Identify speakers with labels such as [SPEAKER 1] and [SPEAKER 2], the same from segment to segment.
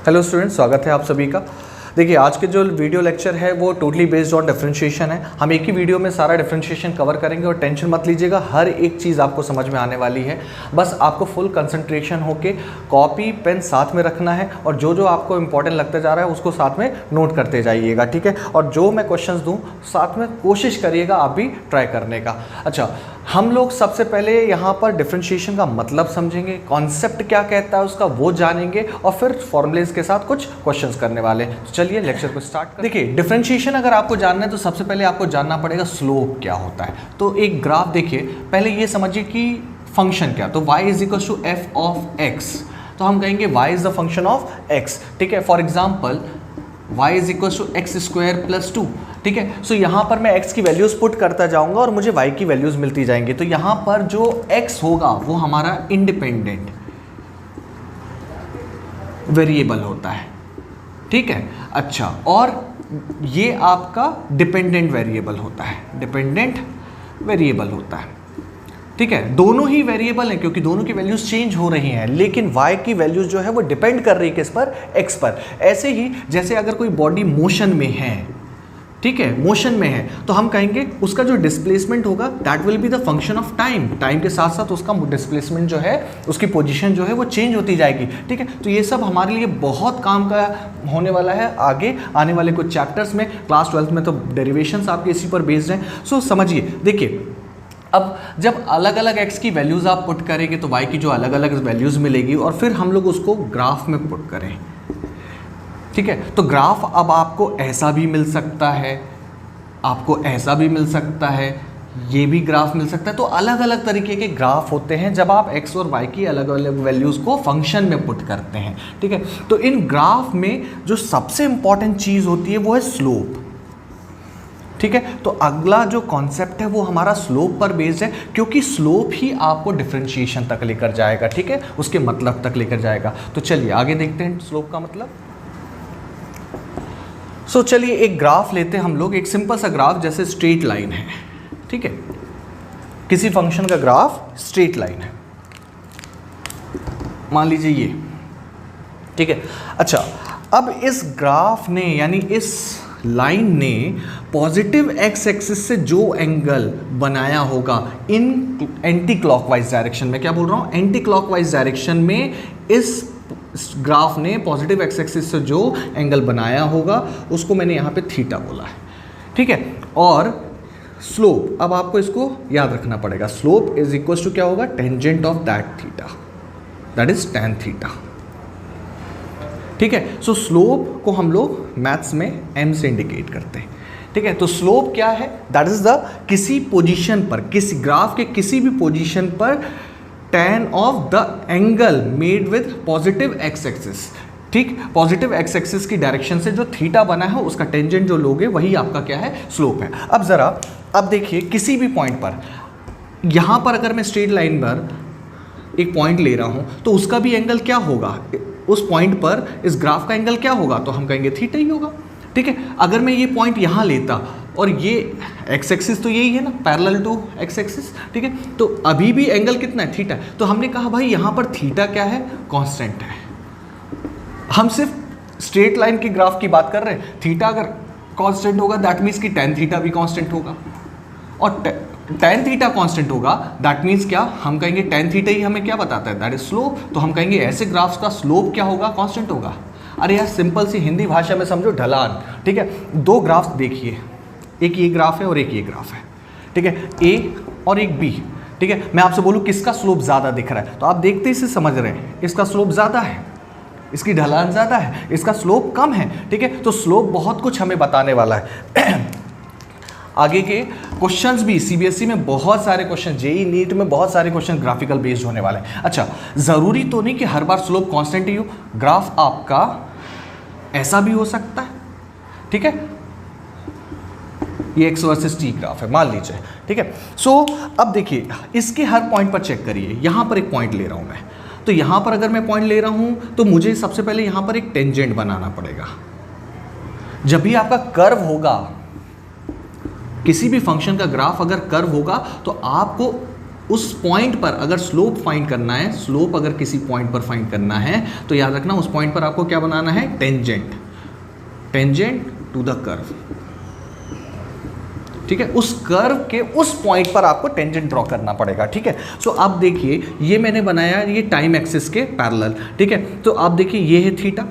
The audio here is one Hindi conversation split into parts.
[SPEAKER 1] हेलो स्टूडेंट्स, स्वागत है आप सभी का। देखिए, आज के जो वीडियो लेक्चर है वो टोटली बेस्ड ऑन डिफरेंशिएशन है। हम एक ही वीडियो में सारा डिफरेंशिएशन कवर करेंगे और टेंशन मत लीजिएगा, हर एक चीज़ आपको समझ में आने वाली है। बस आपको फुल कंसंट्रेशन होके कॉपी पेन साथ में रखना है और जो जो आपको इंपॉर्टेंट लगते जा रहा है उसको साथ में नोट करते जाइएगा, ठीक है। और जो मैं क्वेश्चंस दूँ साथ में कोशिश करिएगा आप भी ट्राई करने का। अच्छा, हम लोग सबसे पहले यहाँ पर डिफरेंशिएशन का मतलब समझेंगे, कॉन्सेप्ट क्या कहता है उसका वो जानेंगे और फिर फॉर्मूलेज के साथ कुछ क्वेश्चंस करने वाले हैं। तो चलिए लेक्चर को स्टार्ट करें। देखिए, डिफरेंशिएशन अगर आपको जानना है तो सबसे पहले आपको जानना पड़ेगा स्लोप क्या होता है। तो एक ग्राफ देखिए, पहले ये समझिए कि फंक्शन क्या, तो y is equal to f of x, तो हम कहेंगे y is the function of x, ठीक है। For example y is equal to x square plus 2, ठीक है। सो यहाँ पर मैं x की वैल्यूज़ पुट करता जाऊँगा और मुझे y की वैल्यूज़ मिलती जाएंगी। तो यहाँ पर जो x होगा वो हमारा इंडिपेंडेंट वेरिएबल होता है, ठीक है। अच्छा, और ये आपका डिपेंडेंट वेरिएबल होता है, डिपेंडेंट वेरिएबल होता है, ठीक है। दोनों ही वेरिएबल हैं क्योंकि दोनों की वैल्यूज चेंज हो रही हैं, लेकिन y की वैल्यूज जो है वो डिपेंड कर रही है किस पर, x पर। ऐसे ही जैसे अगर कोई बॉडी मोशन में है, ठीक है, मोशन में है, तो हम कहेंगे उसका जो डिस्प्लेसमेंट होगा that will be the function of time. Time के साथ साथ उसका डिस्प्लेसमेंट जो है, उसकी पोजीशन जो है वो चेंज होती जाएगी, ठीक है। तो ये सब हमारे लिए बहुत काम का होने वाला है आगे आने वाले कुछ चैप्टर्स में। क्लास 12 में तो डेरिवेशंस आपके इसी पर बेस्ड हैं। सो समझिए, देखिए, अब जब अलग अलग x की वैल्यूज़ आप पुट करेंगे तो y की जो अलग अलग वैल्यूज़ मिलेगी और फिर हम लोग उसको ग्राफ में पुट करें, ठीक है। तो ग्राफ अब आपको ऐसा भी मिल सकता है, आपको ऐसा भी मिल सकता है, ये भी ग्राफ मिल सकता है। तो अलग अलग तरीके के ग्राफ होते हैं जब आप x और y की अलग अलग वैल्यूज़ को फंक्शन में पुट करते हैं, ठीक है। तो इन ग्राफ में जो सबसे इंपॉर्टेंट चीज़ होती है वो है स्लोप, ठीक है। तो अगला जो कॉन्सेप्ट है वो हमारा स्लोप पर बेस्ड है, क्योंकि स्लोप ही आपको डिफरेंशिएशन तक लेकर जाएगा, ठीक है, उसके मतलब तक लेकर जाएगा। तो चलिए आगे देखते हैं स्लोप का मतलब। सो चलिए एक ग्राफ लेते हैं हम लोग, एक सिंपल सा ग्राफ, जैसे स्ट्रेट लाइन है, ठीक है। किसी फंक्शन का ग्राफ स्ट्रेट लाइन है, मान लीजिए ये, ठीक है। अच्छा, अब इस ग्राफ ने यानी इस लाइन ने पॉजिटिव एक्स एक्सिस से जो एंगल बनाया होगा इन एंटी क्लॉकवाइज डायरेक्शन में, क्या बोल रहा हूँ, एंटी क्लॉकवाइज डायरेक्शन में इस ग्राफ ने पॉजिटिव एक्स एक्सिस से जो एंगल बनाया होगा उसको मैंने यहाँ पे थीटा बोला है, ठीक है। और स्लोप, अब आपको इसको याद रखना पड़ेगा, स्लोप इज इक्वल टू क्या होगा, tangent of that theta, that is tan theta, ठीक है। सो स्लोप को हम लोग मैथ्स में m से इंडिकेट करते हैं, ठीक है। तो स्लोप क्या है, दैट इज द किसी पोजीशन पर, किसी ग्राफ के किसी भी पोजीशन पर tan of the angle made with positive x axis, ठीक। पॉजिटिव एक्स एक्सिस की डायरेक्शन से जो थीटा बना है उसका टेंजेंट जो लोगे वही आपका क्या है, स्लोप है। अब जरा अब देखिए, किसी भी पॉइंट पर, यहाँ पर अगर मैं स्ट्रेट लाइन पर एक पॉइंट ले रहा हूँ तो उसका भी एंगल क्या होगा, उस पॉइंट पर इस ग्राफ का एंगल क्या होगा, तो हम कहेंगे थीटा ही होगा, ठीक है। अगर मैं ये पॉइंट यहाँ लेता और ये एक्स एक्सिस तो यही है ना, पैरेलल टू एक्स एक्सिस, ठीक है, तो अभी भी एंगल कितना है, थीटा। तो हमने कहा भाई यहाँ पर थीटा क्या है, कांस्टेंट है। हम सिर्फ स्ट्रेट लाइन के ग्राफ की बात कर रहे हैं, थीटा अगर कांस्टेंट होगा दैट मीन्स कि टैन थीटा भी कांस्टेंट होगा, और टैन थीटा कांस्टेंट होगा दैट मीन्स क्या, हम कहेंगे टैन थीटा ही हमें क्या बताता है, दैट इज स्लोप। तो हम कहेंगे ऐसे ग्राफ्स का स्लोप क्या होगा, कांस्टेंट होगा। अरे यार, सिंपल सी हिंदी भाषा में समझो, ढलान, ठीक है। दो ग्राफ्स देखिए, एक ये ग्राफ है और एक ये ग्राफ है, ठीक है, ए और एक बी, ठीक है। मैं आपसे बोलूँ किसका स्लोप ज़्यादा दिख रहा है, तो आप देखते ही से समझ रहे हैं इसका स्लोप ज़्यादा है, इसकी ढलान ज़्यादा है, इसका स्लोप कम है, ठीक है। तो स्लोप बहुत कुछ हमें बताने वाला है। आगे के क्वेश्चंस भी सीबीएसई में बहुत सारे क्वेश्चन, जेई नीट में बहुत सारे क्वेश्चन ग्राफिकल बेस्ड होने वाले हैं। अच्छा, ज़रूरी तो नहीं कि हर बार स्लोप कांस्टेंट ही हो, ग्राफ आपका ऐसा भी हो सकता है, ठीक है। ये एक्स वर्सेस टी ग्राफ है मान लीजिए, ठीक है। सो अब देखिए, इसके हर पॉइंट पर चेक करिए, यहाँ पर एक पॉइंट ले रहा हूँ मैं, तो यहाँ पर अगर मैं पॉइंट ले रहा हूँ तो मुझे सबसे पहले यहाँ पर एक टेंजेंट बनाना पड़ेगा। जब भी आपका कर्व होगा, किसी भी फंक्शन का ग्राफ अगर कर्व होगा तो आपको उस पॉइंट पर अगर स्लोप फाइंड करना है, स्लोप अगर किसी पॉइंट पर फाइंड करना है तो याद रखना उस पॉइंट पर आपको क्या बनाना है, tangent, tangent to the curve, ठीक है। उस कर्व के उस पॉइंट पर आपको टेंजेंट ड्रॉ करना पड़ेगा, ठीक है। सो आप देखिए ये मैंने बनाया ये टाइम एक्सिस के पैरेलल, ठीक है। तो आप देखिए ये है थीटा,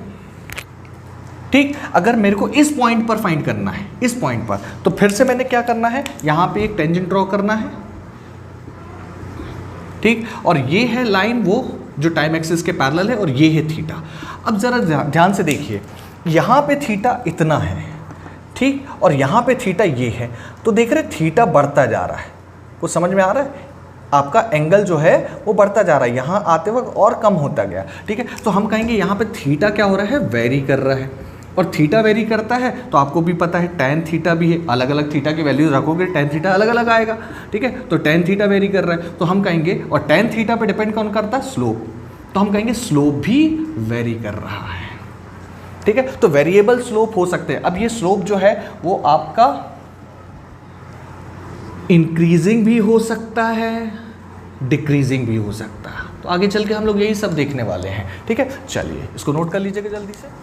[SPEAKER 1] ठीक। अगर मेरे को इस पॉइंट पर फाइंड करना है, इस पॉइंट पर, तो फिर से मैंने क्या करना है, यहां पे एक टेंजेंट ड्रॉ करना है, ठीक। और ये है लाइन वो जो टाइम एक्सिस के पैरेलल है और ये है थीटा। अब जरा ध्यान से देखिए, यहां पे थीटा इतना है, ठीक, और यहां पे थीटा ये है, तो देख रहे थीटा बढ़ता जा रहा है, कुछ समझ में आ रहा है, आपका एंगल जो है वो बढ़ता जा रहा है, यहां आते वक्त और कम होता गया, ठीक है। तो हम कहेंगे यहां पे थीटा क्या हो रहा है, वेरी कर रहा है, और थीटा वेरी करता है तो आपको भी पता है टैन थीटा भी है, अलग अलग थीटा की वैल्यूज रखोगे टैन थीटा अलग अलग आएगा, ठीक है। तो टैन थीटा वेरी कर रहा है तो हम कहेंगे, और टैन थीटा पे डिपेंड कौन करता है, स्लोप, तो हम कहेंगे स्लोप भी वेरी कर रहा है, ठीक है। तो वेरिएबल स्लोप हो सकते हैं। अब ये स्लोप जो है वो आपका इंक्रीजिंग भी हो सकता है, डिक्रीजिंग भी हो सकता है, तो आगे चल के हम लोग यही सब देखने वाले हैं, ठीक है। चलिए इसको नोट कर लीजिएगा जल्दी से।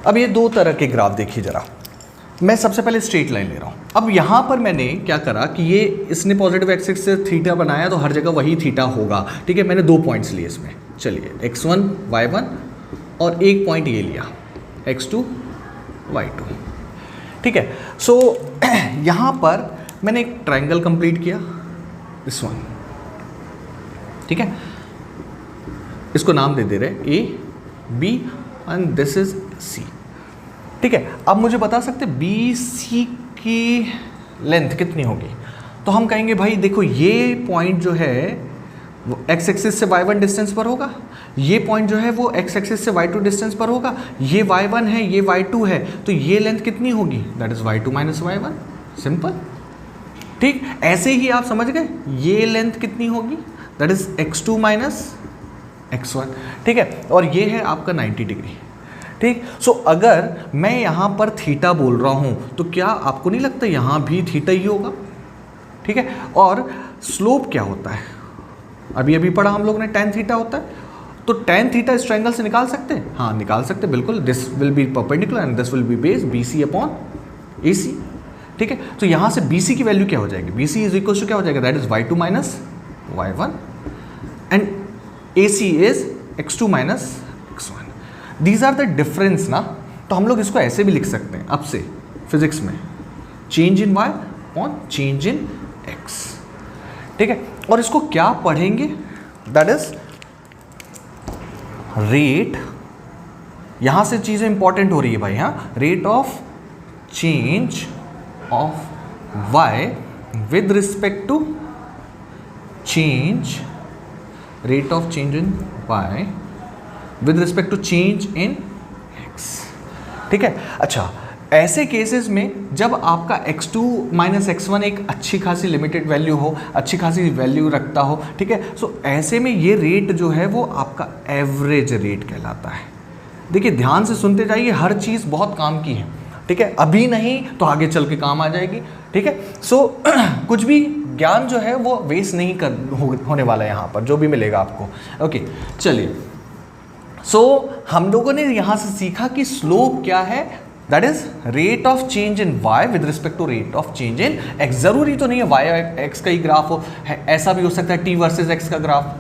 [SPEAKER 1] अब ये दो तरह के ग्राफ देखिए जरा, मैं सबसे पहले स्ट्रेट लाइन ले रहा हूँ। अब यहाँ पर मैंने क्या करा कि ये इसने पॉजिटिव एक्सिस से थीटा बनाया तो हर जगह वही थीटा होगा, ठीक है। मैंने दो पॉइंट्स लिए इसमें, चलिए x1 y1 और एक पॉइंट ये लिया x2 y2, ठीक है। सो यहाँ पर मैंने एक ट्राइंगल कंप्लीट किया, दिस वन, ठीक है। इसको नाम दे दे रहे A B and this is C, ठीक है। अब मुझे बता सकते बी सी की लेंथ कितनी होगी, तो हम कहेंगे भाई देखो ये पॉइंट जो है वो एक्स एक्सिस से y1 डिस्टेंस पर होगा, ये पॉइंट जो है वो एक्स एक्सिस से y2 डिस्टेंस पर होगा, ये y1 है ये y2 है, तो ये लेंथ कितनी होगी, that is y2 minus y1, simple, ठीक। ऐसे ही आप समझ गए ये लेंथ कितनी होगी, that is x2 minus x1, ठीक है। और ये है आपका 90 डिग्री, ठीक। सो अगर मैं यहाँ पर थीटा बोल रहा हूँ तो क्या आपको नहीं लगता यहाँ भी थीटा ही होगा, ठीक है। और स्लोप क्या होता है, अभी अभी पढ़ा हम लोग ने, टैन थीटा होता है, तो टैन थीटा इस ट्रायंगल से निकाल सकते हैं, हाँ निकाल सकते हैं बिल्कुल, this will B perpendicular and this will B base BC upon AC, ठीक है। तो यहाँ से BC की वैल्यू क्या हो जाएगी, BC इज इक्वल टू क्या हो जाएगा, that is y2 minus y1 and AC is x2 minus x1, these are the difference ना। तो हम लोग इसको ऐसे भी लिख सकते हैं अब से फिजिक्स में, change in y on change in x, ठीक है। और इसको क्या पढ़ेंगे, दैट इज रेट, यहां से चीजें इंपॉर्टेंट हो रही है भाई, हाँ, rate of change of y with respect to change, rate of change in y with respect to change in x, ठीक है। अच्छा, ऐसे केसेस में जब आपका x2 माइनस x1 एक अच्छी खासी लिमिटेड वैल्यू हो, अच्छी खासी वैल्यू रखता हो, ठीक है। सो ऐसे में ये रेट जो है वो आपका एवरेज रेट कहलाता है। देखिए ध्यान से सुनते जाइए, हर चीज़ बहुत काम की है, ठीक है, अभी नहीं तो आगे चल के काम आ जाएगी, ठीक है। सो कुछ भी ज्ञान जो है वो वेस्ट नहीं होने वाला है यहाँ पर, जो भी मिलेगा आपको, ओके। चलिए, सो हम लोगों ने यहाँ से सीखा कि स्लोप क्या है, that is rate of change in y with respect to rate of change in x। जरूरी तो नहीं है y x का ही ग्राफ हो, ऐसा भी हो सकता है t वर्सेस x का ग्राफ,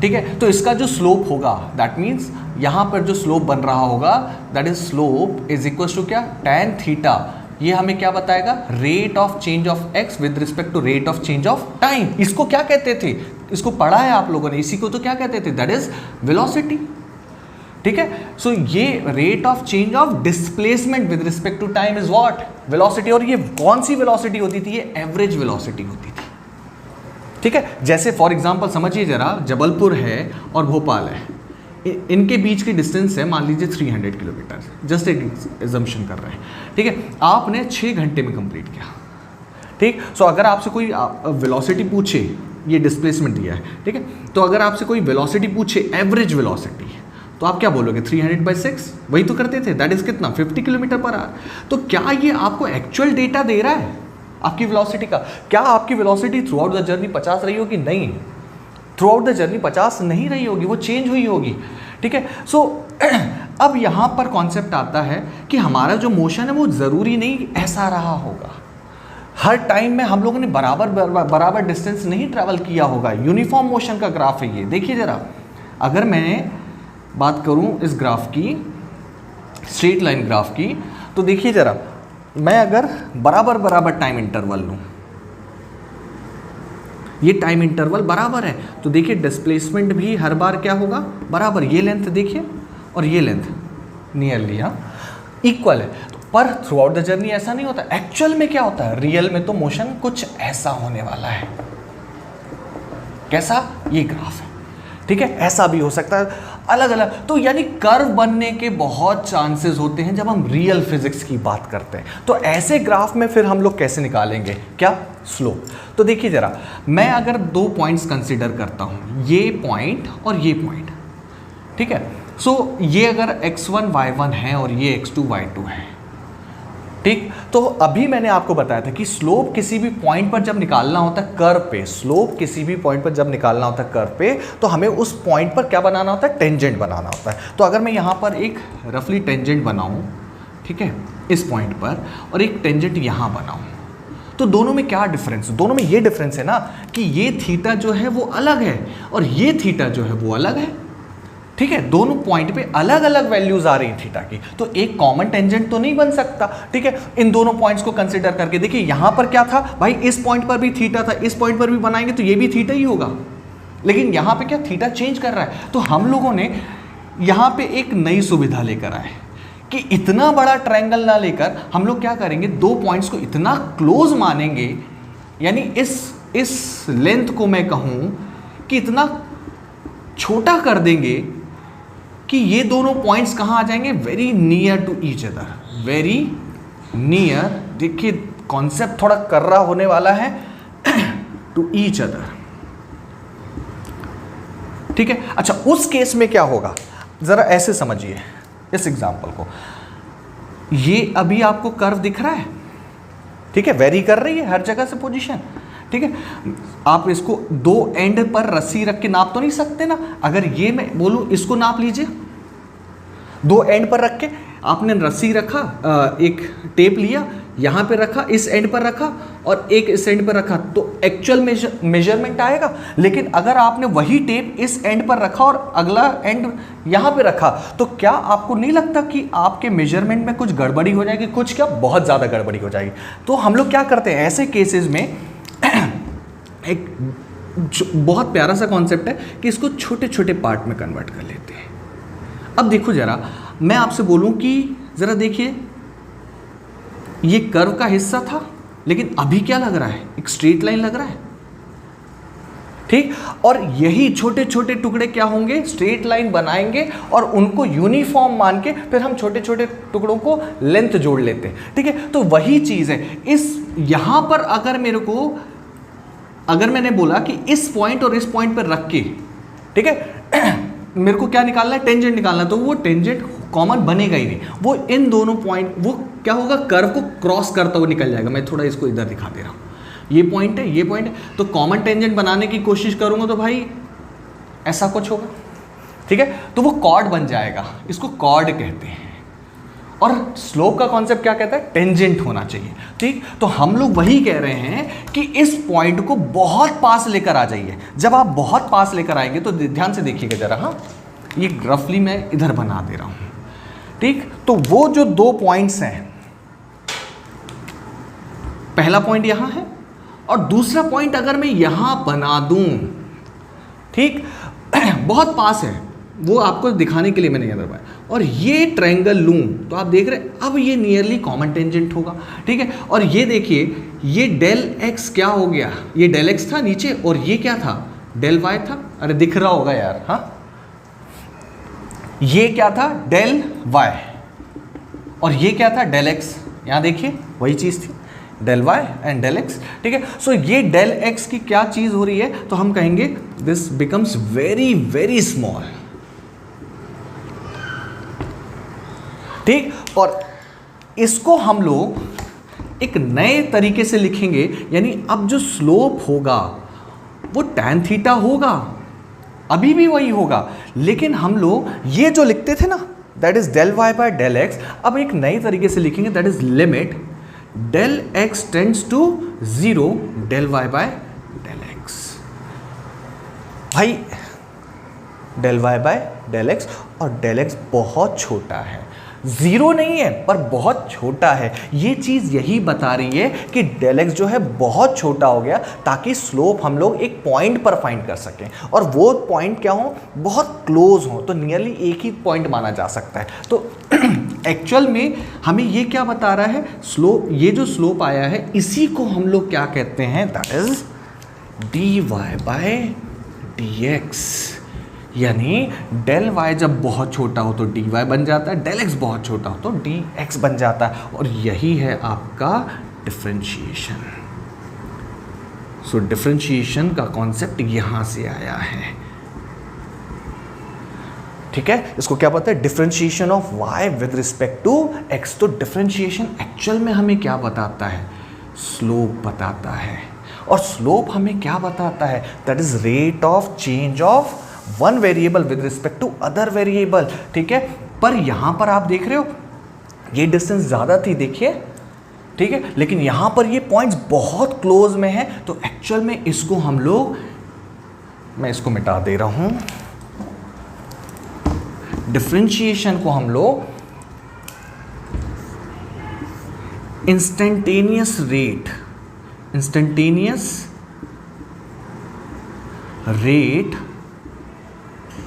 [SPEAKER 1] ठीक है। तो इसका जो स्लोप होगा, दैट मीन्स यहाँ पर जो स्लोप बन रहा होगा, that is slope is equal to क्या, टैन थीटा, ये हमें क्या बताएगा, rate of change of x with respect to rate of change of time. इसको क्या कहते थे, इसको पढ़ा है आप लोगों ने, इसी को तो क्या कहते थे, दैट इज वेलोसिटी, ठीक है। सो ये rate of change of displacement with respect to time is what, velocity. और ये कौन सी वेलोसिटी होती थी, ये एवरेज वेलोसिटी होती थी, ठीक है। जैसे फॉर एग्जांपल समझिए जरा, जबलपुर है और भोपाल है, इनके बीच की डिस्टेंस है मान लीजिए 300 किलोमीटर, जस्ट एक एजम्पशन कर रहे हैं, ठीक है। आपने 6 घंटे में कंप्लीट किया, ठीक। सो अगर आपसे कोई वेलोसिटी पूछे, ये डिस्प्लेसमेंट दिया है, ठीक है, तो अगर आपसे कोई वेलोसिटी पूछे, एवरेज वेलोसिटी, तो आप क्या बोलोगे 300/6, वही तो करते थे, दैट इज कितना 50 किलोमीटर पर आवर। तो क्या ये आपको एक्चुअल डेटा दे रहा है आपकी वेलोसिटी का? क्या आपकी velocity through out the journey 50 रही होगी? नहीं, थ्रू आउट द जर्नी 50 नहीं रही होगी, वो चेंज हुई होगी, ठीक है। सो अब यहाँ पर कॉन्सेप्ट आता है कि हमारा जो मोशन है वो ज़रूरी नहीं ऐसा रहा होगा, हर टाइम में हम लोगों ने बराबर डिस्टेंस नहीं ट्रैवल किया होगा। यूनिफॉर्म मोशन का ग्राफ है ये, देखिए ज़रा, अगर मैं बात करूं इस ग्राफ की, स्ट्रेट लाइन ग्राफ की, तो देखिए ज़रा, मैं अगर बराबर टाइम इंटरवल लूँ, ये टाइम इंटरवल बराबर है, तो देखिए डिस्प्लेसमेंट भी हर बार क्या होगा, बराबर। ये लेंथ देखिए और ये लेंथ नियरली इक्वल है। तो पर थ्रू आउट द जर्नी ऐसा नहीं होता। एक्चुअल में क्या होता है, रियल में तो मोशन कुछ ऐसा होने वाला है। कैसा? ये ग्राफ है, ठीक है। ऐसा भी हो सकता है, अलग अलग। तो यानी कर्व बनने के बहुत चांसेस होते हैं जब हम रियल फिजिक्स की बात करते हैं। तो ऐसे ग्राफ में फिर हम लोग कैसे निकालेंगे, क्या? स्लोप। तो देखिए जरा, मैं अगर 2 पॉइंट्स कंसिडर करता हूं, ये पॉइंट और ये पॉइंट, ठीक है। सो ये अगर x1 y1 है और ये x2 y2 है, ठीक। तो अभी मैंने आपको बताया था कि स्लोप किसी भी पॉइंट पर जब निकालना होता है कर्व पे, स्लोप किसी भी पॉइंट पर जब निकालना होता है कर्व पे, तो हमें उस पॉइंट पर क्या बनाना होता है, टेंजेंट बनाना होता है। तो अगर मैं यहाँ पर एक रफली टेंजेंट बनाऊँ, ठीक है, इस पॉइंट पर, और एक टेंजेंट यहाँ बनाऊँ, तो दोनों में क्या डिफरेंस? दोनों में ये डिफरेंस है ना कि ये थीटा जो है वो अलग है और ये थीटा जो है वो अलग है, ठीक है। दोनों पॉइंट पे अलग अलग वैल्यूज आ रही हैं थीटा की, तो एक कॉमन टेंजेंट तो नहीं बन सकता, ठीक है। इन दोनों पॉइंट्स को कंसीडर करके देखिए, यहां पर क्या था भाई, इस पॉइंट पर भी थीटा था, इस पॉइंट पर भी बनाएंगे तो ये भी थीटा ही होगा, लेकिन यहां पे क्या थीटा चेंज कर रहा है। तो हम लोगों ने यहां पे एक नई सुविधा लेकर आए कि इतना बड़ा ट्रायंगल ना लेकर हम लोग क्या करेंगे, 2 पॉइंट्स को इतना क्लोज मानेंगे, यानी इस लेंथ को मैं कहूं कि इतना छोटा कर देंगे कि ये दोनों पॉइंट्स कहाँ आ जाएंगे, very near to each other, very near. देखिए कॉन्सेप्ट थोड़ा कर्रा होने वाला है, टू ईच अदर, ठीक है। अच्छा, उस केस में क्या होगा, जरा ऐसे समझिए इस एग्जांपल को। ये अभी आपको कर्व दिख रहा है, ठीक है, वेरी कर रही है हर जगह से पोजीशन, ठीक है। आप इसको 2 एंड पर रस्सी रख के नाप तो नहीं सकते ना। अगर ये मैं बोलूं इसको नाप लीजिए, 2 एंड पर रख के आपने रस्सी रखा, एक टेप लिया, यहाँ पे रखा, इस एंड पर रखा और एक इस एंड पर रखा, तो एक्चुअल मेजरमेंट आएगा। लेकिन अगर आपने वही टेप इस एंड पर रखा और अगला एंड यहाँ पे रखा, तो क्या आपको नहीं लगता कि आपके मेजरमेंट में कुछ गड़बड़ी हो जाएगी? कुछ क्या, बहुत ज़्यादा गड़बड़ी हो जाएगी। तो हम लोग क्या करते हैं ऐसे केसेस में, एक बहुत प्यारा सा कॉन्सेप्ट है कि इसको छोटे छोटे पार्ट में कन्वर्ट कर लेते हैं। अब देखो जरा, मैं आपसे बोलूं कि जरा देखिए, ये कर्व का हिस्सा था, लेकिन अभी क्या लग रहा है, एक स्ट्रेट लाइन लग रहा है, ठीक। और यही छोटे छोटे टुकड़े क्या होंगे, स्ट्रेट लाइन बनाएंगे और उनको यूनिफॉर्म मान के फिर हम छोटे छोटे टुकड़ों को लेंथ जोड़ लेते हैं, ठीक है। तो वही चीज़ है इस यहां पर, अगर मैंने बोला कि इस पॉइंट और इस पॉइंट पर रख के, ठीक है, मेरे को क्या निकालना है, टेंजेंट निकालना, तो वो टेंजेंट कॉमन बनेगा ही नहीं, वो इन दोनों पॉइंट, वो क्या होगा, कर्व को क्रॉस करता हुआ निकल जाएगा। मैं थोड़ा इसको इधर दिखा दे रहा हूँ, ये पॉइंट है, ये पॉइंट है, तो कॉमन टेंजेंट बनाने की कोशिश करूंगा तो भाई ऐसा कुछ होगा, ठीक है। तो वो कॉर्ड बन जाएगा, इसको कॉर्ड कहते हैं। और स्लोप का कॉन्सेप्ट क्या कहता है, टेंजेंट होना चाहिए, ठीक। तो हम लोग वही कह रहे हैं कि इस पॉइंट को बहुत पास लेकर आ जाइए। जब आप बहुत पास लेकर आएंगे तो ध्यान से देखिएगा जरा, हाँ, ये रफली मैं इधर बना दे रहा हूं, ठीक। तो वो जो 2 पॉइंट्स हैं, पहला पॉइंट यहां है और दूसरा पॉइंट अगर मैं यहां बना दूं, ठीक, बहुत पास है, वो आपको दिखाने के लिए मैंने यहाँ दबाया, और ये ट्रायंगल लूँ तो आप देख रहे हैं अब ये नियरली कॉमन टेंजेंट होगा, ठीक है। और ये देखिए, ये डेल एक्स क्या हो गया, ये डेल एक्स था नीचे और ये क्या था, डेल वाई था। अरे दिख रहा होगा यार, हाँ, ये क्या था, डेल वाई, और ये क्या था, डेल एक्स। यहाँ देखिए वही चीज़ थी, del y and del x, ठीक है। सो ये डेल एक्स की क्या चीज हो रही है, तो हम कहेंगे this becomes very very small, ठीक। और इसको हम लोग एक नए तरीके से लिखेंगे, यानी अब जो स्लोप होगा वो tan थीटा होगा, अभी भी वही होगा, लेकिन हम लोग ये जो लिखते थे ना that is del y by del x, अब एक नई तरीके से लिखेंगे that is limit del x tends to 0 del y by del x. भाई del y by del x, और डेल एक्स बहुत छोटा है, 0 नहीं है पर बहुत छोटा है। ये चीज़ यही बता रही है कि डेल एक्स जो है बहुत छोटा हो गया, ताकि स्लोप हम लोग एक पॉइंट पर फाइंड कर सकें, और वो पॉइंट क्या हो, बहुत क्लोज हो, तो नियरली एक ही पॉइंट माना जा सकता है। तो एक्चुअल में हमें ये क्या बता रहा है, स्लोप, ये जो स्लोप आया है इसी को हम लोग क्या कहते हैं, that is d y by d x. यानी डेल वाई जब बहुत छोटा हो तो डी वाई बन जाता है, डेल एक्स बहुत छोटा हो तो डी एक्स बन जाता है, और यही है आपका डिफरेंशिएशन। सो डिफरेंशिएशन का कॉन्सेप्ट यहां से आया है, ठीक है। इसको क्या पता है, differentiation of y with respect to x. तो डिफरेंशिएशन एक्चुअल में हमें क्या बताता है, स्लोप बताता है, और स्लोप हमें क्या बताता है, that is rate of change of one variable with respect to other variable, ठीक है। पर यहां पर आप देख रहे हो ये डिस्टेंस ज्यादा थी, देखिए, ठीक है, लेकिन यहां पर ये पॉइंट्स बहुत क्लोज में है, तो एक्चुअल में इसको हम लोग, मैं इसको मिटा दे रहा हूं, डिफरेंशिएशन को हम लोग instantaneous rate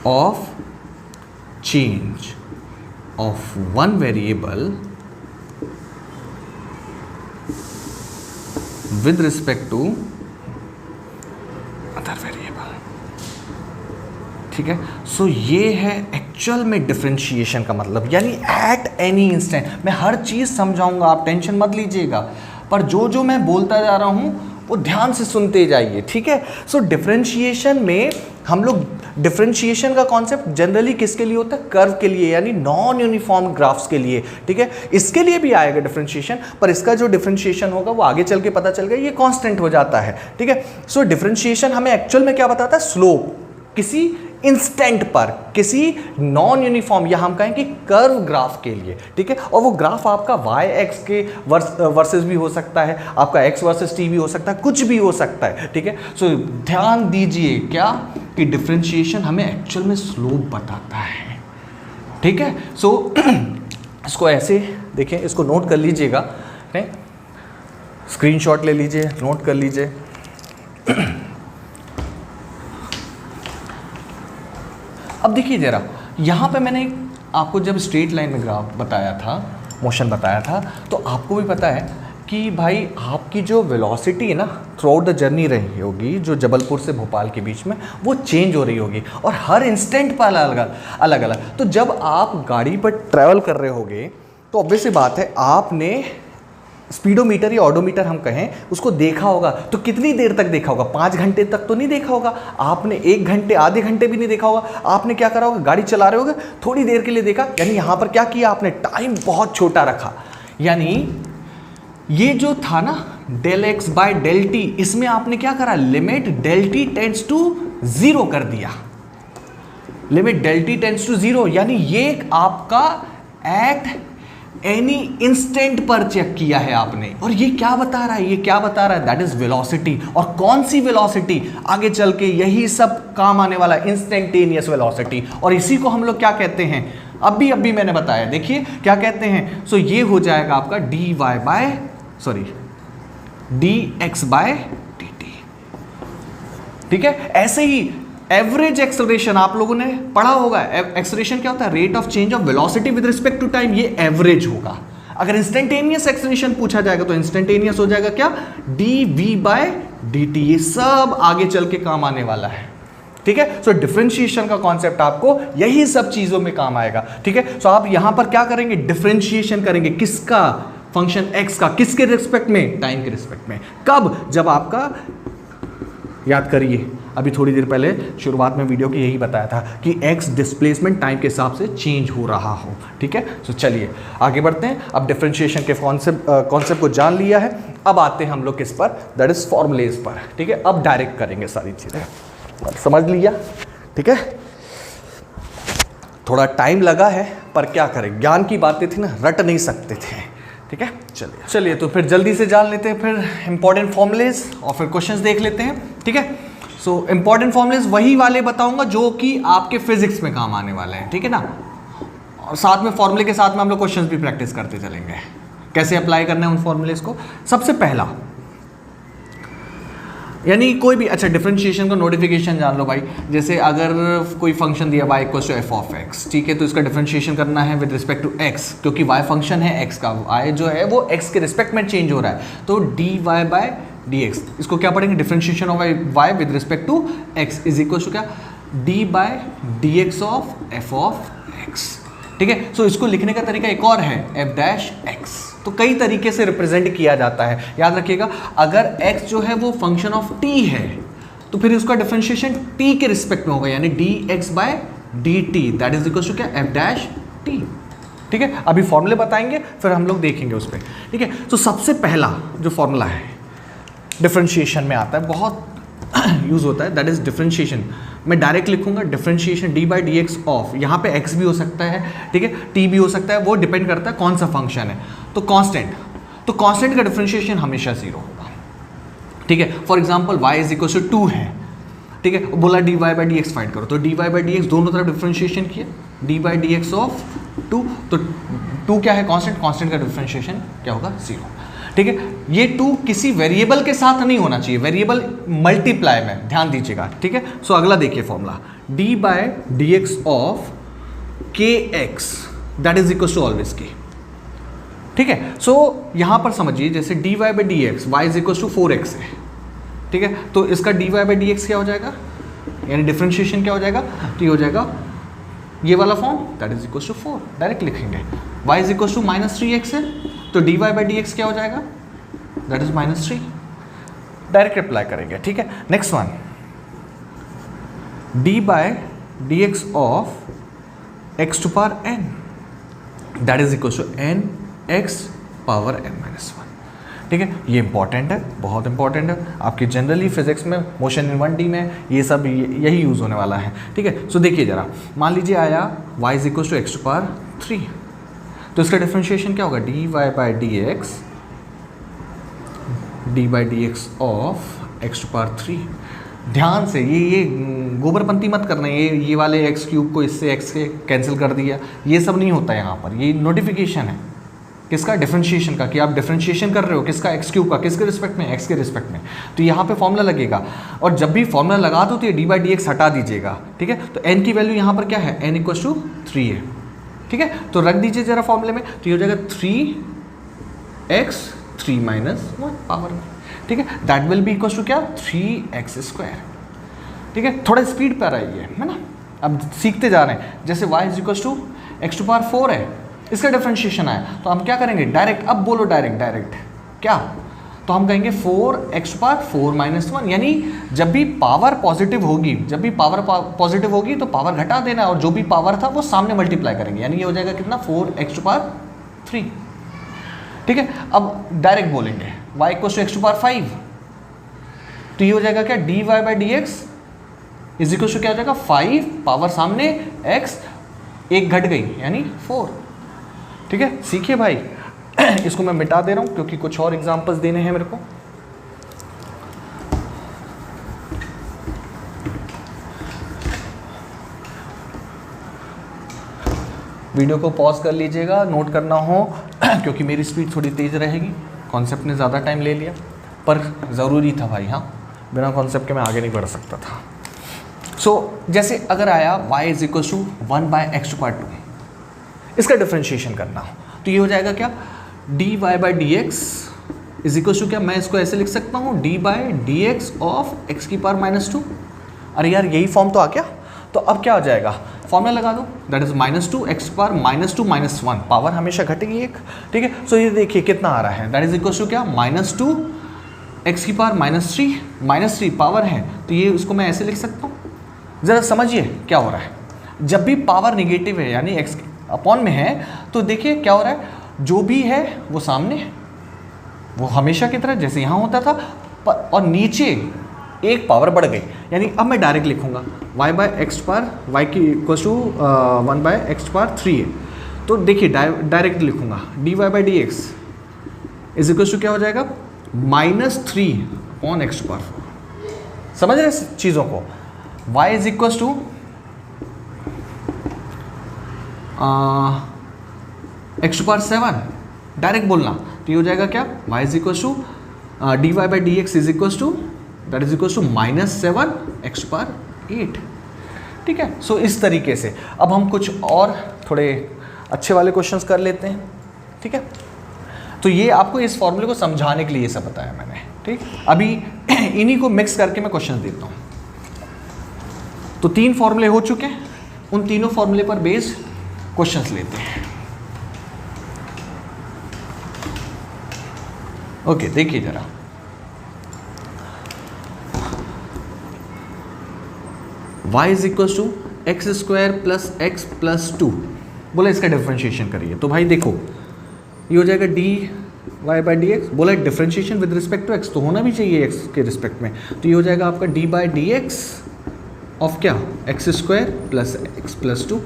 [SPEAKER 1] of change of one variable with respect to other variable, ठीक है। सो ये है एक्चुअल में डिफरेंशिएशन का मतलब, यानी एट एनी इंस्टेंट। मैं हर चीज समझाऊंगा, आप टेंशन मत लीजिएगा, पर जो जो मैं बोलता जा रहा हूं वो ध्यान से सुनते जाइए, ठीक है। सो डिफरेंशिएशन में हम लोग, डिफरेंशिएशन का कॉन्सेप्ट जनरली किसके लिए होता है, कर्व के लिए, यानी नॉन यूनिफॉर्म ग्राफ्स के लिए, ठीक है। इसके लिए भी आएगा डिफरेंशिएशन, पर इसका जो डिफरेंशिएशन होगा वो आगे चल के पता चल गया, ये कांस्टेंट हो जाता है, ठीक है। सो डिफरेंशिएशन हमें एक्चुअल में क्या बताता है, स्लोप किसी इंस्टेंट पर, किसी नॉन यूनिफॉर्म, या हम कहें कि कर्व ग्राफ के लिए, ठीक है। और वो ग्राफ आपका वाई एक्स के वर्सेस भी हो सकता है, आपका एक्स वर्सेस टी भी हो सकता है, कुछ भी हो सकता है, ठीक है। सो ध्यान दीजिए क्या, कि डिफरेंशिएशन हमें एक्चुअल में स्लोप बताता है, ठीक है। सो इसको ऐसे देखें, इसको नोट कर लीजिएगा, स्क्रीनशॉट ले लीजिए, नोट कर लीजिए। अब देखिए जरा, यहाँ पे मैंने आपको जब स्ट्रेट लाइन में ग्राफ बताया था, मोशन बताया था, तो आपको भी पता है कि भाई आपकी जो वेलोसिटी है ना थ्रू आउट द जर्नी रही होगी, जो जबलपुर से भोपाल के बीच में, वो चेंज हो रही होगी, और हर इंस्टेंट पर अलग अलग। तो जब आप गाड़ी पर ट्रैवल कर रहे होगे तो ऑब्वियस सी बात है आपने स्पीडोमीटर या ऑडोमीटर हम कहें उसको देखा होगा, तो कितनी देर तक देखा होगा, 5 घंटे तक तो नहीं देखा होगा आपने, 1 घंटे आधे घंटे भी नहीं देखा होगा। आपने क्या करा होगा, गाड़ी चला रहे होगे, थोड़ी देर के लिए देखा, यानी यहाँ पर क्या किया आपने, टाइम बहुत छोटा रखा, यानी ये जो था ना del x by del t, इसमें आपने क्या करा, limit del t tends to 0 कर दिया, limit del t tends to 0, यानी ये आपका एट एनी इंस्टेंट पर चेक किया है आपने। और ये क्या बता रहा है, ये क्या बता रहा है, दैट इज वेलोसिटी। और कौन सी वेलोसिटी, आगे चल के यही सब काम आने वाला, इंस्टेंटेनियस वेलोसिटी। और इसी को हम लोग क्या कहते हैं, अभी मैंने बताया, देखिए क्या कहते हैं। सो ये हो जाएगा आपका d x by d t, ठीक है। ऐसे ही एवरेज एक्सेलरेशन आप लोगों ने पढ़ा होगा, एक्सेलरेशन क्या होता है, rate of change of velocity with respect to time, ये एवरेज होगा। अगर इंस्टेंटेनियस एक्सेलरेशन पूछा जाएगा तो इंस्टेंटेनियस हो जाएगा क्या, d v by d t. ये सब आगे चल के काम आने वाला है, ठीक है। सो डिफरेंशिएशन का कॉन्सेप्ट आपको यही सब चीजों में काम आएगा, ठीक है। सो आप यहां पर क्या करेंगे, डिफरेंशिएशन करेंगे, किसका, फंक्शन x का, किसके रिस्पेक्ट में, टाइम के रिस्पेक्ट में। कब, जब आपका, याद करिए अभी थोड़ी देर पहले शुरुआत में वीडियो की यही बताया था कि x डिस्प्लेसमेंट टाइम के हिसाब से चेंज हो रहा हो, ठीक है। तो चलिए आगे बढ़ते हैं। अब डिफरेंशिएशन के कॉन्सेप्ट को जान लिया है, अब आते हैं हम लोग किस पर, दैट इज फॉर्मूलेज पर, ठीक है। अब डायरेक्ट करेंगे सारी चीज़ें, समझ लिया, ठीक है। थोड़ा टाइम लगा है पर क्या करें, ज्ञान की बातें थी ना, रट नहीं सकते थे, ठीक है। चलिए तो फिर जल्दी से जान लेते हैं फिर इंपॉर्टेंट फॉर्मूलेज और फिर क्वेश्चंस देख लेते हैं, ठीक है। सो इंपॉर्टेंट फॉर्मूलेज वही वाले बताऊंगा जो कि आपके फिजिक्स में काम आने वाले हैं, ठीक है ना। और साथ में फॉर्मूले के साथ में हम लोग क्वेश्चंस भी प्रैक्टिस करते चलेंगे, कैसे अप्लाई करना है उन फॉर्मूलेज को। सबसे पहला, यानी कोई भी, अच्छा डिफरेंशिएशन का नोटिफिकेशन जान लो भाई। जैसे अगर कोई फंक्शन दिया y equal to f of x, ठीक है, तो इसका डिफरेंशिएशन करना है विद रिस्पेक्ट टू x, क्योंकि y फंक्शन है x का, y जो है वो x के रिस्पेक्ट में चेंज हो रहा है, तो dy बाय dx, इसको क्या पढ़ेंगे, differentiation of y with respect to x is equal to क्या, d by dx of f of x, ठीक है। सो इसको लिखने का तरीका एक और है, f डैश x, तो कई तरीके से रिप्रेजेंट किया जाता है। याद रखिएगा, अगर x जो है वो फंक्शन ऑफ t है तो फिर उसका डिफरेंशिएशन t के रिस्पेक्ट में होगा, यानी dx by dt, that is equal to क्या, f डैश t, ठीक है। अभी फॉर्मूले बताएंगे फिर हम लोग देखेंगे उस पर, ठीक है। तो सबसे पहला जो फॉर्मूला है डिफरेंशिएशन में आता है, बहुत यूज होता है, दैट इज डिफरेंशिएशन। मैं डायरेक्ट लिखूंगा differentiation D by d x of, यहाँ पे x भी हो सकता है, ठीक है, t भी हो सकता है, वो डिपेंड करता है कौन सा फंक्शन है। तो कांस्टेंट का डिफरेंशिएशन हमेशा 0 होगा, ठीक है। For example y is equal to 2 है, ठीक है, बोला dy by d x find करो, तो dy बाई डी एक्स दोनों तरफ डिफरेंशिएशन किया, d by d x of 2, तो 2 क्या है, कांस्टेंट का डिफरेंशिएशन क्या होगा, 0, ठीक है। ये 2 किसी वेरिएबल के साथ नहीं होना चाहिए, वेरिएबल मल्टीप्लाई में, ध्यान दीजिएगा, ठीक है। सो अगला देखिए formula, d by d x of k x, that is equal to always k, ठीक है। सो यहां पर समझिए, जैसे dy by d x, y is equal to 4x है, ठीक है, तो इसका dy बाय डी एक्स क्या हो जाएगा, यानी डिफरेंशिएशन क्या हो जाएगा, तो ये हो जाएगा ये वाला form, that is equal to 4, direct लिखेंगे। y is equal to -3x है, तो dy बाय डी एक्स क्या हो जाएगा, दैट इज -3, डायरेक्ट अप्लाई करेंगे, ठीक है। Next one, d by d x of x to power n, that is equal to n x power n minus 1, ठीक है। ये इंपॉर्टेंट है, बहुत इंपॉर्टेंट है आपके जनरली फिजिक्स में, मोशन इन 1D में ये सब यही यूज़ होने वाला है, ठीक है। सो देखिए जरा, मान लीजिए आया y is equal to x to power 3, तो इसका डिफरेंशिएशन क्या होगा, dy by d x of x to power 3। ध्यान से ये गोबरपंती मत करना, ये वाले एक्स क्यूब को इससे एक्स के कैंसिल कर दिया, ये सब नहीं होता यहाँ पर। ये नोटिफिकेशन है किसका, डिफरेंशिएशन का, कि आप डिफरेंशिएशन कर रहे हो किसका, एक्स क्यूब का, किसके रिस्पेक्ट में, एक्स के रिस्पेक्ट में। तो यहाँ पे फॉर्मूला लगेगा, और जब भी फॉर्मूला लगा दो तो ये डी बाई डी एक्स हटा दीजिएगा, ठीक है। तो n की वैल्यू यहाँ पर क्या है, n इक्वल टू 3 है, ठीक है। तो रख दीजिए जरा फॉर्मूले में, तो ये हो जाएगा 3x 3 माइनस 1 पावर में, ठीक है। That will be equal to क्या, 3x स्क्वायर, ठीक है। थोड़ा स्पीड पर आइए, है ना, अब सीखते जा रहे हैं। जैसे y is equal to x to power 4 है, इसका डिफरेंशिएशन आया, तो हम क्या करेंगे, डायरेक्ट, अब बोलो डायरेक्ट क्या, तो हम कहेंगे 4x पावर 4 माइनस 1, यानी जब भी पावर पॉजिटिव होगी, तो पावर घटा देना, और जो भी पावर था वो सामने मल्टीप्लाई करेंगे, यानी ये हो जाएगा कितना, 4x पावर 3, ठीक है। अब डायरेक्ट बोलेंगे y equal to x to power 5, तो ये हो जाएगा क्या, dy by d x is equal to क्या हो जाएगा, 5 पावर सामने x, एक घट गई यानी 4, ठीक है। सीखिए भाई, इसको मैं मिटा दे रहा हूं क्योंकि कुछ और एग्जांपल्स देने हैं मेरे को। वीडियो को पॉज कर लीजिएगा, नोट करना हो क्योंकि मेरी स्पीड थोड़ी तेज रहेगी, कॉन्सेप्ट ने ज़्यादा टाइम ले लिया, पर ज़रूरी था भाई, हाँ, बिना कॉन्सेप्ट के मैं आगे नहीं बढ़ सकता था। सो जैसे अगर आया y is equal to 1 by x to power 2, इसका डिफरेंशिएशन करना हो, तो ये हो जाएगा क्या, dy by d x is equal to क्या, मैं इसको ऐसे लिख सकता हूँ, d by d x of x की पावर -2। अरे यार यही फॉर्म तो आ गया, तो अब क्या हो जाएगा, फॉर्मूला लगा दो, that is -2 x power -2 -1, power हमेशा घटेगी एक, ठीक है। सो ये देखिए कितना आ रहा है, दैट इज इक्वल टू क्या, -2 x की पावर -3 पावर है, तो ये उसको मैं ऐसे लिख सकता हूँ। ज़रा समझिए क्या हो रहा है, जब भी पावर निगेटिव है यानी x अपॉन में है, तो देखिए क्या हो रहा है, जो भी है वो सामने है, वो हमेशा की तरह जैसे यहाँ होता था, और नीचे एक पावर बढ़ गई, यानी अब मैं डायरेक्ट लिखूंगा y by x power y की equal to 1 by x power 3 है, तो देखिए डायरेक्ट लिखूंगा dy by d x is equal to क्या हो जाएगा, -3 ऑन एक्स पावर 4। समझ रहे चीज़ों को, y is equal to x power 7, direct बोलना, तो ये हो जाएगा क्या, y is equal to dy by d x is equal to that is equal to -7 x power 8, ठीक है। सो इस तरीके से अब हम कुछ और थोड़े अच्छे वाले क्वेश्चंस कर लेते हैं, ठीक है। तो ये आपको इस फॉर्मूले को समझाने के लिए ये सब बताया मैंने, ठीक। अभी इन्हीं को मिक्स करके मैं क्वेश्चन देता हूँ। तो 3 फॉर्मूले हो चुके हैं, उन तीनों फॉर्मूले पर बेस्ड क्वेश्चंस लेते हैं। ओके, देखिए जरा, y is equal to x square plus x plus 2, बोला इसका डिफ्रेंशिएशन करिए, तो भाई देखो ये हो जाएगा dy बाई डी एक्स, बोला differentiation with respect to x, तो होना भी चाहिए x के रिस्पेक्ट में, तो ये हो जाएगा आपका dy by d x of क्या, x square plus x plus 2।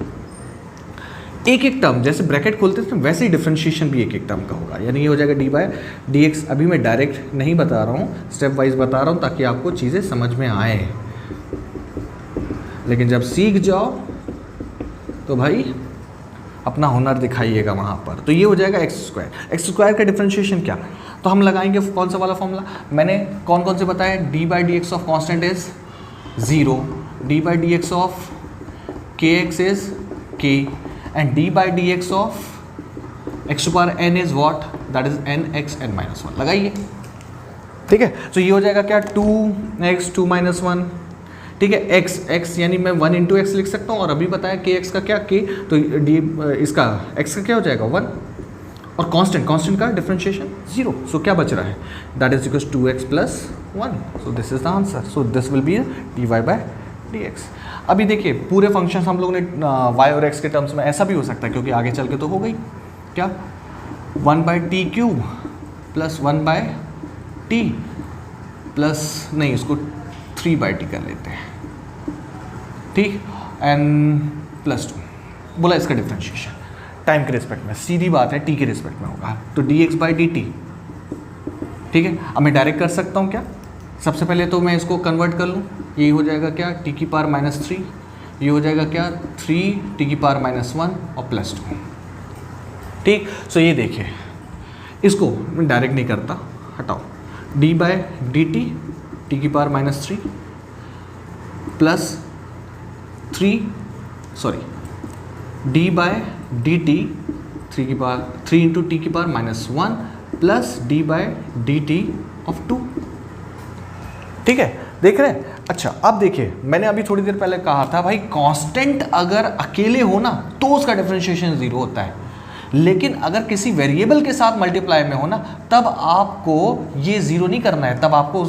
[SPEAKER 1] एक एक टर्म जैसे ब्रैकेट खोलते थे वैसे ही डिफरेंशिएशन भी एक एक टर्म का होगा, यानी ये हो जाएगा डी बाय डी एक्स। अभी मैं डायरेक्ट नहीं बता रहा हूँ, स्टेप वाइज बता रहा हूँ ताकि आपको चीज़ें समझ में आए, लेकिन जब सीख जाओ तो भाई अपना हुनर दिखाइएगा वहाँ पर। तो ये हो जाएगा एक्स स्क्वायर का डिफरेंशिएशन क्या, तो हम लगाएंगे कौन सा वाला फॉर्मूला, मैंने कौन कौन से बताया, D by d x of constant is 0, D by d x of k x is के, and d by dx of x to power n is what, that is n x n minus 1, लगाइए, ठीक है। तो ये हो जाएगा क्या, 2x 2 minus 1, ठीक है। x यानी मैं 1 इंटू एक्स लिख सकता हूँ, और अभी बताया k x का क्या, k, तो d इसका x का क्या हो जाएगा 1, और कांस्टेंट का डिफरेंशिएशन 0, सो क्या बच रहा है, that is equal 2x plus 1, so this is the answer, so this will B dy by d x. अभी देखिए पूरे फंक्शंस हम लोगों ने y और x के टर्म्स में, ऐसा भी हो सकता है क्योंकि आगे चल के तो हो गई क्या, 1 by T cube plus 1 by T plus, नहीं उसको 3 बाई टी कर लेते हैं, ठीक, एंड प्लस 2, बोला इसका डिफरेंशिएशन टाइम के रिस्पेक्ट में, सीधी बात है t के रिस्पेक्ट में होगा, तो dx बाई डी टी, ठीक है। अब मैं डायरेक्ट कर सकता हूँ क्या, सबसे पहले तो मैं इसको कन्वर्ट कर लूँ, ये हो जाएगा क्या, टी की पावर -3, ये हो जाएगा क्या 3 टी की पावर -1 और प्लस 2, ठीक। सो ये देखिए, इसको मैं डायरेक्ट नहीं करता, हटाओ, डी बाय डी टी की power -3 plus 3 d by d t 3 into t की power -1 plus d by d t of 2, ठीक है, देख रहे हैं। अच्छा अब देखिए, मैंने अभी थोड़ी देर पहले कहा था भाई कांस्टेंट अगर अकेले हो ना तो उसका डिफरेंशिएशन 0 होता है, लेकिन अगर किसी वेरिएबल के साथ मल्टीप्लाई में हो ना तब आपको ये 0 नहीं करना है, तब आपको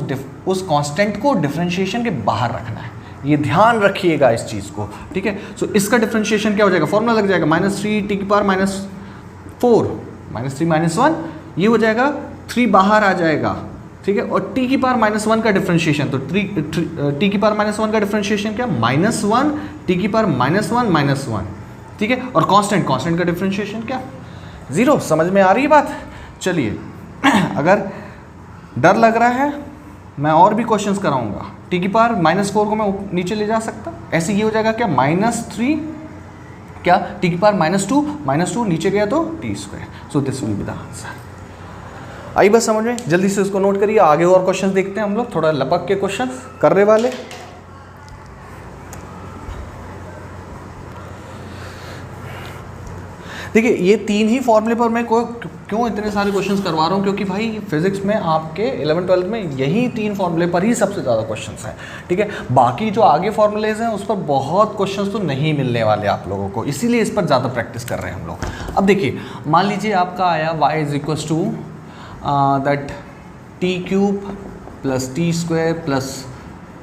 [SPEAKER 1] उस कांस्टेंट को डिफरेंशिएशन के बाहर रखना है, ये ध्यान रखिएगा इस चीज़ को, ठीक है। सो इसका डिफरेंशिएशन क्या हो जाएगा, फॉर्मूला लग जाएगा -3 टी की पावर -4 -3 -1, ये हो जाएगा 3 बाहर आ जाएगा, ठीक है। और t की पावर -1 का डिफरेंशिएशन, तो t की पावर -1 का डिफरेंशिएशन क्या, -1 t की पावर -1, ठीक है। और कांस्टेंट का डिफरेंशिएशन क्या, 0। समझ में आ रही है बात। चलिए अगर डर लग रहा है मैं और भी क्वेश्चंस कराऊंगा, t की पावर -4 को मैं नीचे ले जा सकता, ऐसे ये हो जाएगा क्या, -3 क्या, t की पावर -2 नीचे गया तो t², so this will be the answer. आई बस समझ में, जल्दी से उसको नोट करिए, आगे और क्वेश्चंस देखते हैं हम लोग, थोड़ा लपक के क्वेश्चंस करने वाले। देखिए ये 3 ही फॉर्मूले पर मैं क्यों इतने सारे क्वेश्चंस करवा रहा हूँ, क्योंकि भाई फिजिक्स में आपके 11th-12th में यही 3 फॉर्मूले पर ही सबसे ज़्यादा क्वेश्चंस हैं, ठीक है। बाकी जो आगे फॉर्मूलेज हैं उस पर बहुत क्वेश्चंस तो नहीं मिलने वाले आप लोगों को, इसीलिए इस पर ज़्यादा प्रैक्टिस कर रहे हैं हम लोग। अब देखिए मान लीजिए आपका आया y is equals to that t cube plus t square plus,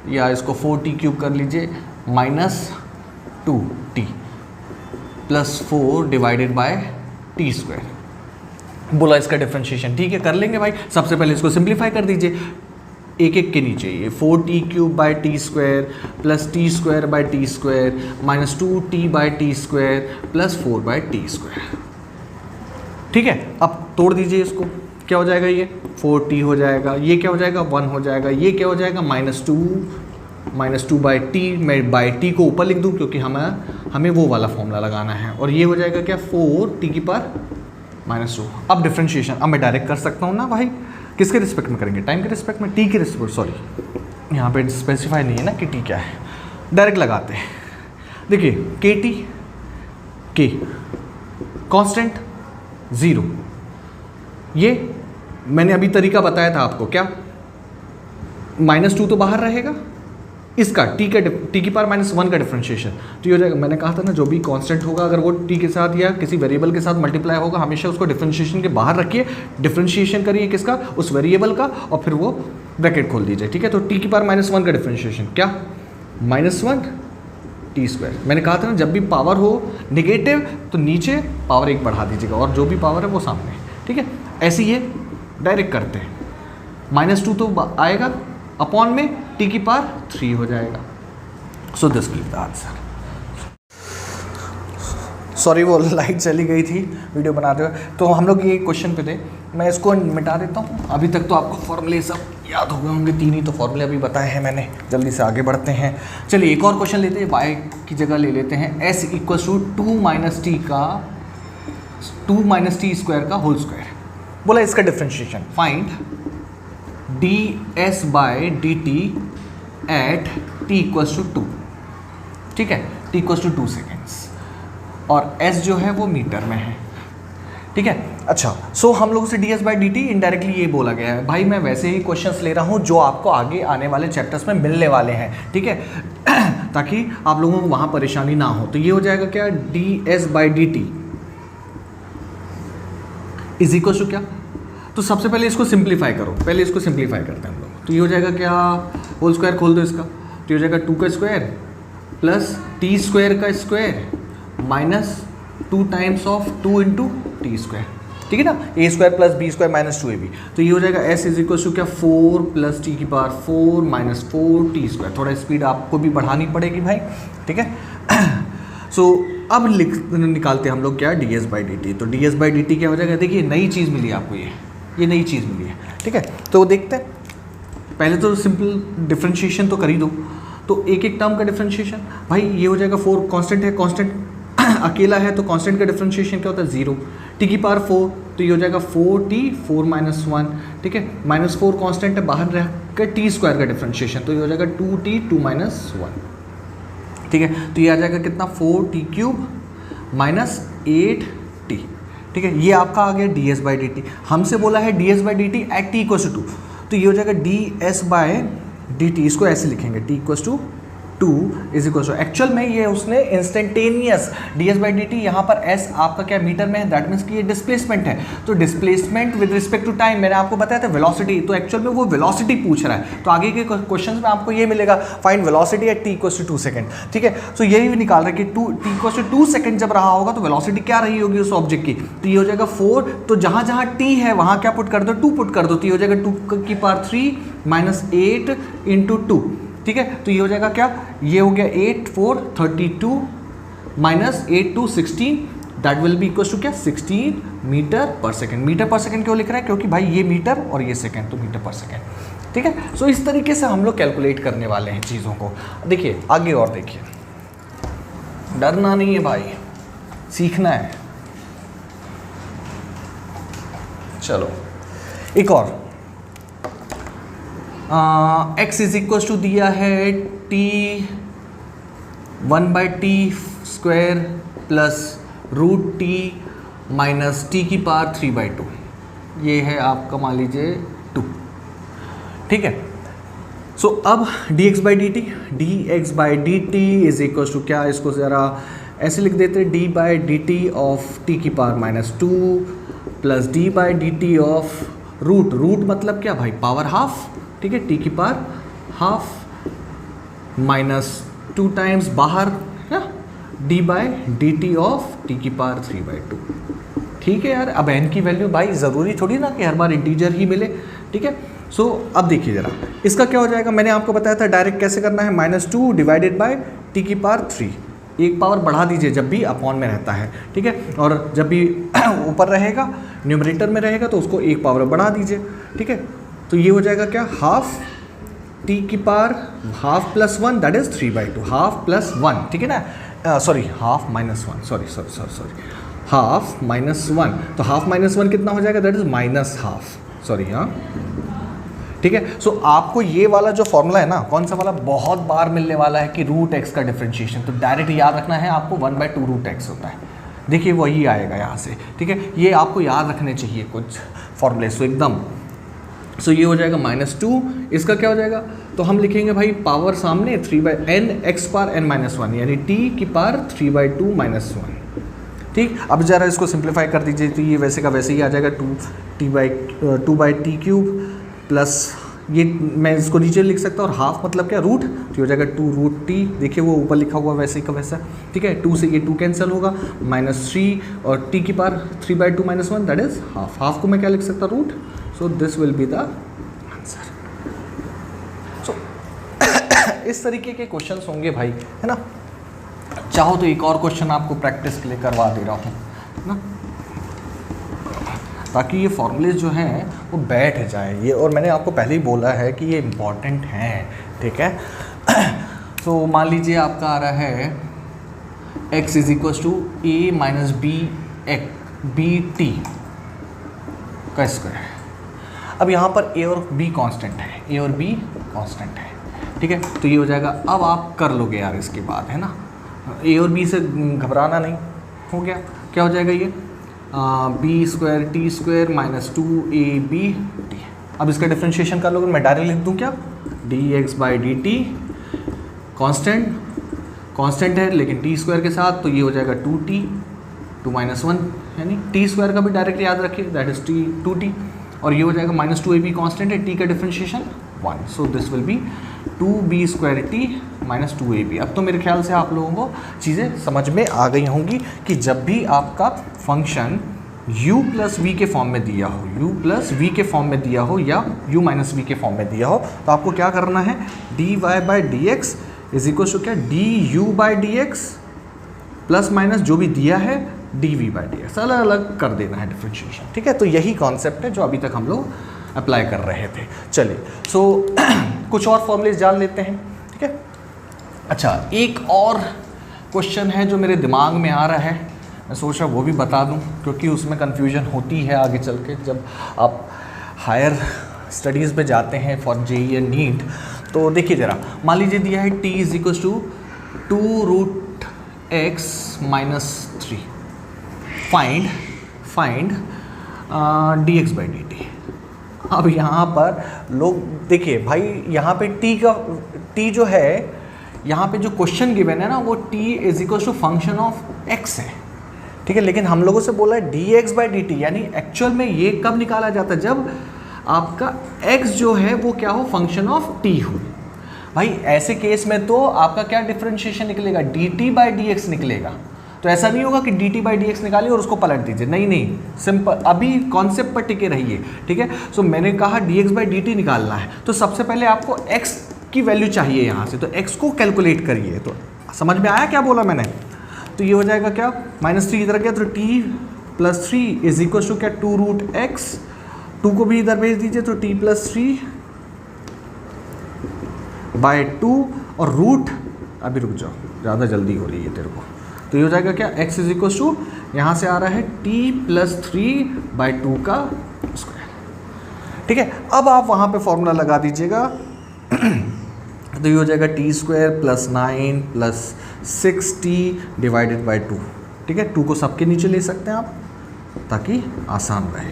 [SPEAKER 1] या इसको 4t क्यूब कर लीजिए, minus 2t plus 4 divided by t square. बोला इसका डिफरेंशिएशन, ठीक है कर लेंगे भाई। सबसे पहले इसको सिंप्लीफाई कर दीजिए, एक एक के नीचे ये 4t cube by t square plus t square by t square minus 2t by t square plus 4 by t square, ठीक है। अब तोड़ दीजिए इसको, क्या हो जाएगा, ये 4t हो जाएगा, ये क्या हो जाएगा 1 हो जाएगा, ये क्या हो जाएगा माइनस टू बाई टी। मैं बाई टी को ऊपर लिख दूँ क्योंकि हमें वो वाला फॉर्मूला लगाना है, और ये हो जाएगा क्या 4t की पावर -2। अब डिफरेंशिएशन अब मैं डायरेक्ट कर सकता हूँ ना भाई, किसके रिस्पेक्ट में करेंगे, टाइम के रिस्पेक्ट में, टी के रिस्पेक्ट, सॉरी यहाँ पे स्पेसिफाई नहीं है ना कि टी क्या है, डायरेक्ट लगाते हैं। देखिए के कांस्टेंट 0, ये मैंने अभी तरीका बताया था आपको, क्या -2 तो बाहर रहेगा, इसका टी की पावर -1 का डिफरेंशिएशन तो ये हो जाएगा। मैंने कहा था ना जो भी कांस्टेंट होगा अगर वो टी के साथ या किसी वेरिएबल के साथ मल्टीप्लाई होगा हमेशा उसको डिफरेंशिएशन के बाहर रखिए, डिफरेंशिएशन करिए किसका, उस वेरिएबल का, और फिर वो ब्रैकेट खोल दीजिए, ठीक है। तो टी की पावर -1 का डिफरेंशिएशन क्या, -1 टी स्क्वायर। मैंने कहा था ना जब भी पावर हो निगेटिव तो नीचे पावर 1 बढ़ा दीजिएगा और जो भी पावर है वो सामने, ठीक है। ऐसे ये डायरेक्ट करते हैं, -2 तो आएगा अपॉन में टी की पावर 3 हो जाएगा। सो this will be the answer. Sorry वो लाइट चली गई थी वीडियो बनाते हुए, तो हम लोग ये क्वेश्चन पे थे, मैं इसको मिटा देता हूँ। अभी तक तो आपको फॉर्मूले सब याद हो गए होंगे, 3 ही तो फॉर्मूले अभी बताए हैं मैंने। जल्दी से आगे बढ़ते हैं, चलिए एक और क्वेश्चन लेते हैं, y की जगह ले लेते हैं s equals to 2 minus t square का होल स्क्वायर। बोला इसका differentiation find ds by d t at t equals to 2, ठीक है, t इक्वल्स टू 2 सेकेंड्स, और s जो है वो मीटर में है, ठीक है। अच्छा सो हम लोगों से ds by d T indirectly ये बोला गया है। भाई मैं वैसे ही क्वेश्चंस ले रहा हूँ जो आपको आगे आने वाले चैप्टर्स में मिलने वाले हैं, ठीक है ताकि आप लोगों को वहाँ परेशानी ना हो। तो ये हो जाएगा क्या, ds by d t is equal to क्या, तो सबसे पहले इसको सिंप्लीफाई करो, पहले इसको सिंप्लीफाई करते हैं हम लोग। तो ये हो जाएगा क्या, होल स्क्वायर खोल दो इसका, तो ये हो जाएगा 2 का स्क्वायर प्लस टी स्क्वायर का square minus 2 times of 2 into t square, ठीक है ना, a square plus b square minus 2ab। तो ये हो जाएगा s इज इक्वल टू क्या 4 प्लस टी की पावर 4 माइनस 4 टी स्क्वायर। थोड़ा स्पीड आपको भी बढ़ानी पड़ेगी भाई, ठीक है। सो अब निकालते हैं हम लोग क्या, ds बाई डी टी। तो ds बाई डी टी क्या हो जाएगा, देखिए नई चीज़ मिली आपको, ये नई चीज़ मिली है, ठीक है। तो देखते हैं, पहले तो सिंपल डिफरेंशिएशन तो कर ही दो। तो एक एक टर्म का डिफरेंशिएशन, भाई ये हो जाएगा 4 कांस्टेंट है, कांस्टेंट अकेला है तो कांस्टेंट का डिफरेंशिएशन क्या होता है 0, टी की पावर 4 तो ये हो जाएगा 4t 4 माइनस 1, ठीक है, -4 कांस्टेंट है, बाहर रह कर टी स्क्वायर का डिफरेंशिएशन तो ये हो जाएगा 2t 2 माइनस 1, ठीक है। तो ये आ जाएगा कितना 4t क्यूब माइनस 8t, ठीक है। ये आपका आ गया ds बाई डी टी। हमसे बोला है ds by d t at t equal to 2, तो ये हो जाएगा ds बाय डी टी, इसको ऐसे लिखेंगे t equal to 2 is equal to, actual में ये उसने instantaneous ds by d t, यहाँ पर s आपका क्या मीटर में है, दैट मीन्स कि ये डिस्प्लेसमेंट है। तो displacement with respect to time, मैंने आपको बताया था वेलोसिटी, तो एक्चुअल में वो वेलोसिटी पूछ रहा है। तो आगे के क्वेश्चंस में आपको ये मिलेगा find velocity at t equal to 2 second, ठीक है। तो यही भी निकाल रहा है कि t इक्वल टू 2 सेकंड जब रहा होगा तो वेलोसिटी क्या रही होगी उस ऑब्जेक्ट की, तो ये हो जाएगा 4, तो जहाँ जहाँ t है वहाँ क्या पुट कर दो, 2 पुट कर दो, तो ये हो जाएगा 2 की पावर 3 माइनस 8 इंटू 2, ठीक है। तो ये हो जाएगा क्या, ये हो गया 8 4 32 minus 8 2 16, that will be equal to क्या 16 metre per second. Metre per second क्यों लिख रहा है, क्योंकि भाई ये मीटर और ये सेकेंड, तो मीटर पर सेकेंड, ठीक है। सो इस तरीके से हम लोग कैलकुलेट करने वाले हैं चीज़ों को। देखिए आगे और देखिए, डरना नहीं है भाई, सीखना है। चलो एक और, x इज इक्वल टू दिया है t 1 by t square plus root t minus t की पावर 3/2, ये है आपका मान लीजिए 2, ठीक है। सो अब dx/dt इज इक्वल टू क्या, इसको ज़रा ऐसे लिख देते हैं, d/dt ऑफ टी की power -2 plus d/dt of root मतलब क्या भाई, पावर हाफ, ठीक है, टी की पावर हाफ -2 टाइम्स बाहर ना d/dt ऑफ टी की पावर 3/2, ठीक है यार। अब n की वैल्यू भाई ज़रूरी थोड़ी ना कि हर बार इंटीजर ही मिले, ठीक है। सो अब देखिए ज़रा इसका क्या हो जाएगा, मैंने आपको बताया था डायरेक्ट कैसे करना है, -2 डिवाइडेड बाय टी की पावर 3, एक पावर बढ़ा दीजिए जब भी अपॉन में रहता है, ठीक है, और जब भी ऊपर रहेगा न्यूमरेटर में रहेगा तो उसको एक पावर बढ़ा दीजिए, ठीक है। तो ये हो जाएगा क्या, हाफ टी की power half plus 1 that is 3/2, half plus 1, ठीक है ना, sorry half minus 1, sorry half -1, तो हाफ -1 कितना हो जाएगा, दैट इज -हाफ, सॉरी हाँ, ठीक है। सो आपको ये वाला जो फॉर्मूला है ना, कौन सा वाला, बहुत बार मिलने वाला है कि √x का डिफरेंशिएशन, तो डायरेक्ट याद रखना है आपको 1/2 √x होता है, देखिए वही आएगा यहाँ से, ठीक है। ये आपको याद रखने चाहिए कुछ फॉर्मूले, सो एकदम, सो ये हो जाएगा -2, इसका क्या हो जाएगा, तो हम लिखेंगे भाई पावर सामने 3/n x पावर n-1 यानी t की पावर 3/2 -1, ठीक। अब ज़रा इसको सिंप्लीफाई कर दीजिए, तो ये वैसे का वैसे ही आ जाएगा 2/t³ प्लस ये मैं इसको नीचे लिख सकता हूँ, और हाफ मतलब क्या, रूट, तो हो जाएगा 2√t, देखिए वो ऊपर लिखा हुआ वैसे ही का वैसा, ठीक है। 2 से ये 2 कैंसिल होगा, -3 और t की power 3/2 -1 that is half, half को मैं क्या लिख सकता हूँ, root, so this will be the answer. सो इस तरीके के क्वेश्चंस होंगे भाई, है ना। चाहो तो एक और क्वेश्चन आपको प्रैक्टिस के लिए करवा दे रहा हूँ, है ना, ताकि ये फॉर्मूले जो हैं वो बैठ जाए ये, और मैंने आपको पहले ही बोला है कि ये इम्पॉर्टेंट हैं, ठीक है। तो मान लीजिए आपका आ रहा है x is equal to a minus b t का स्क्वायर। अब यहाँ पर a और b कांस्टेंट है, a और b कांस्टेंट है, ठीक है। तो ये हो जाएगा, अब आप कर लोगे यार इसके बाद, है ना, a और b से घबराना नहीं, हो गया, क्या हो जाएगा ये b² -2ab t। अब इसका डिफरेंशिएशन कर लोगे, मैं डायरेक्ट लिख दूँ क्या, dx/dt कांस्टेंट है लेकिन t² के साथ, तो ये हो जाएगा 2t 2 - 1 यानी t² का भी डायरेक्ट याद रखिए, दैट इज 2t, और ये हो जाएगा -2ab कांस्टेंट है, t का differentiation 1, so this will B 2b² -2ab। अब तो मेरे ख्याल से आप लोगों को चीज़ें समझ में आ गई होंगी कि जब भी आपका फंक्शन u + v के फॉर्म में दिया हो, u + v के फॉर्म में दिया हो या u - v के फॉर्म में दिया हो, तो आपको क्या करना है, dy/dx इज इक्वल टू क्या, du/dx प्लस माइनस जो भी दिया है dv/dx, अलग अलग कर देना है डिफरेंशिएशन, ठीक है। तो यही कॉन्सेप्ट है जो अभी तक हम लोग अप्लाई कर रहे थे। चलिए, सो कुछ और फॉर्मूले जान लेते हैं, ठीक है। अच्छा, एक और क्वेश्चन है जो मेरे दिमाग में आ रहा है, मैं सोच रहा वो भी बता दूं, क्योंकि उसमें कन्फ्यूजन होती है आगे चल के जब आप हायर स्टडीज़ में जाते हैं फॉर JEE एंड नीट। तो देखिए ज़रा, मान लीजिए दिया है t is equal to 2√x - 3, find dx/dt। अब यहाँ पर लोग देखिए भाई, यहाँ पे t जो है, यहाँ पे जो क्वेश्चन गिवन है ना, वो t is equal to function of x है, ठीक है। लेकिन हम लोगों से बोला है dx/dt, यानी एक्चुअल में ये कब निकाला जाता है, जब आपका x जो है वो क्या हो, फंक्शन ऑफ t हो। भाई ऐसे केस में तो आपका क्या डिफरेंशिएशन निकलेगा, dt/dx निकलेगा। तो ऐसा नहीं होगा कि dt/dx निकालिए और उसको पलट दीजिए, नहीं, सिंपल, अभी कॉन्सेप्ट पर टिके रहिए, ठीक है। सो मैंने कहा dx/dt निकालना है, तो सबसे पहले आपको x की वैल्यू चाहिए यहाँ से, तो x को कैलकुलेट करिए। तो समझ में आया क्या बोला मैंने, तो ये हो जाएगा क्या, -3 इधर गया, तो t + 3 इज इक्वल टू क्या, 2√x, 2 को भी इधर भेज दीजिए, तो t + 3/2, और रूट, अभी रुक जाओ, ज़्यादा जल्दी हो रही है तेरे को, तो ये हो जाएगा क्या, x इज इक्वल टू, यहाँ से आ रहा है t + 3/2 का स्क्वायर, ठीक है। अब आप वहाँ पे फॉर्मूला लगा दीजिएगा, तो ये हो जाएगा t² + 9 + 6t/2, ठीक है। 2 को सबके नीचे ले सकते हैं आप, ताकि आसान रहे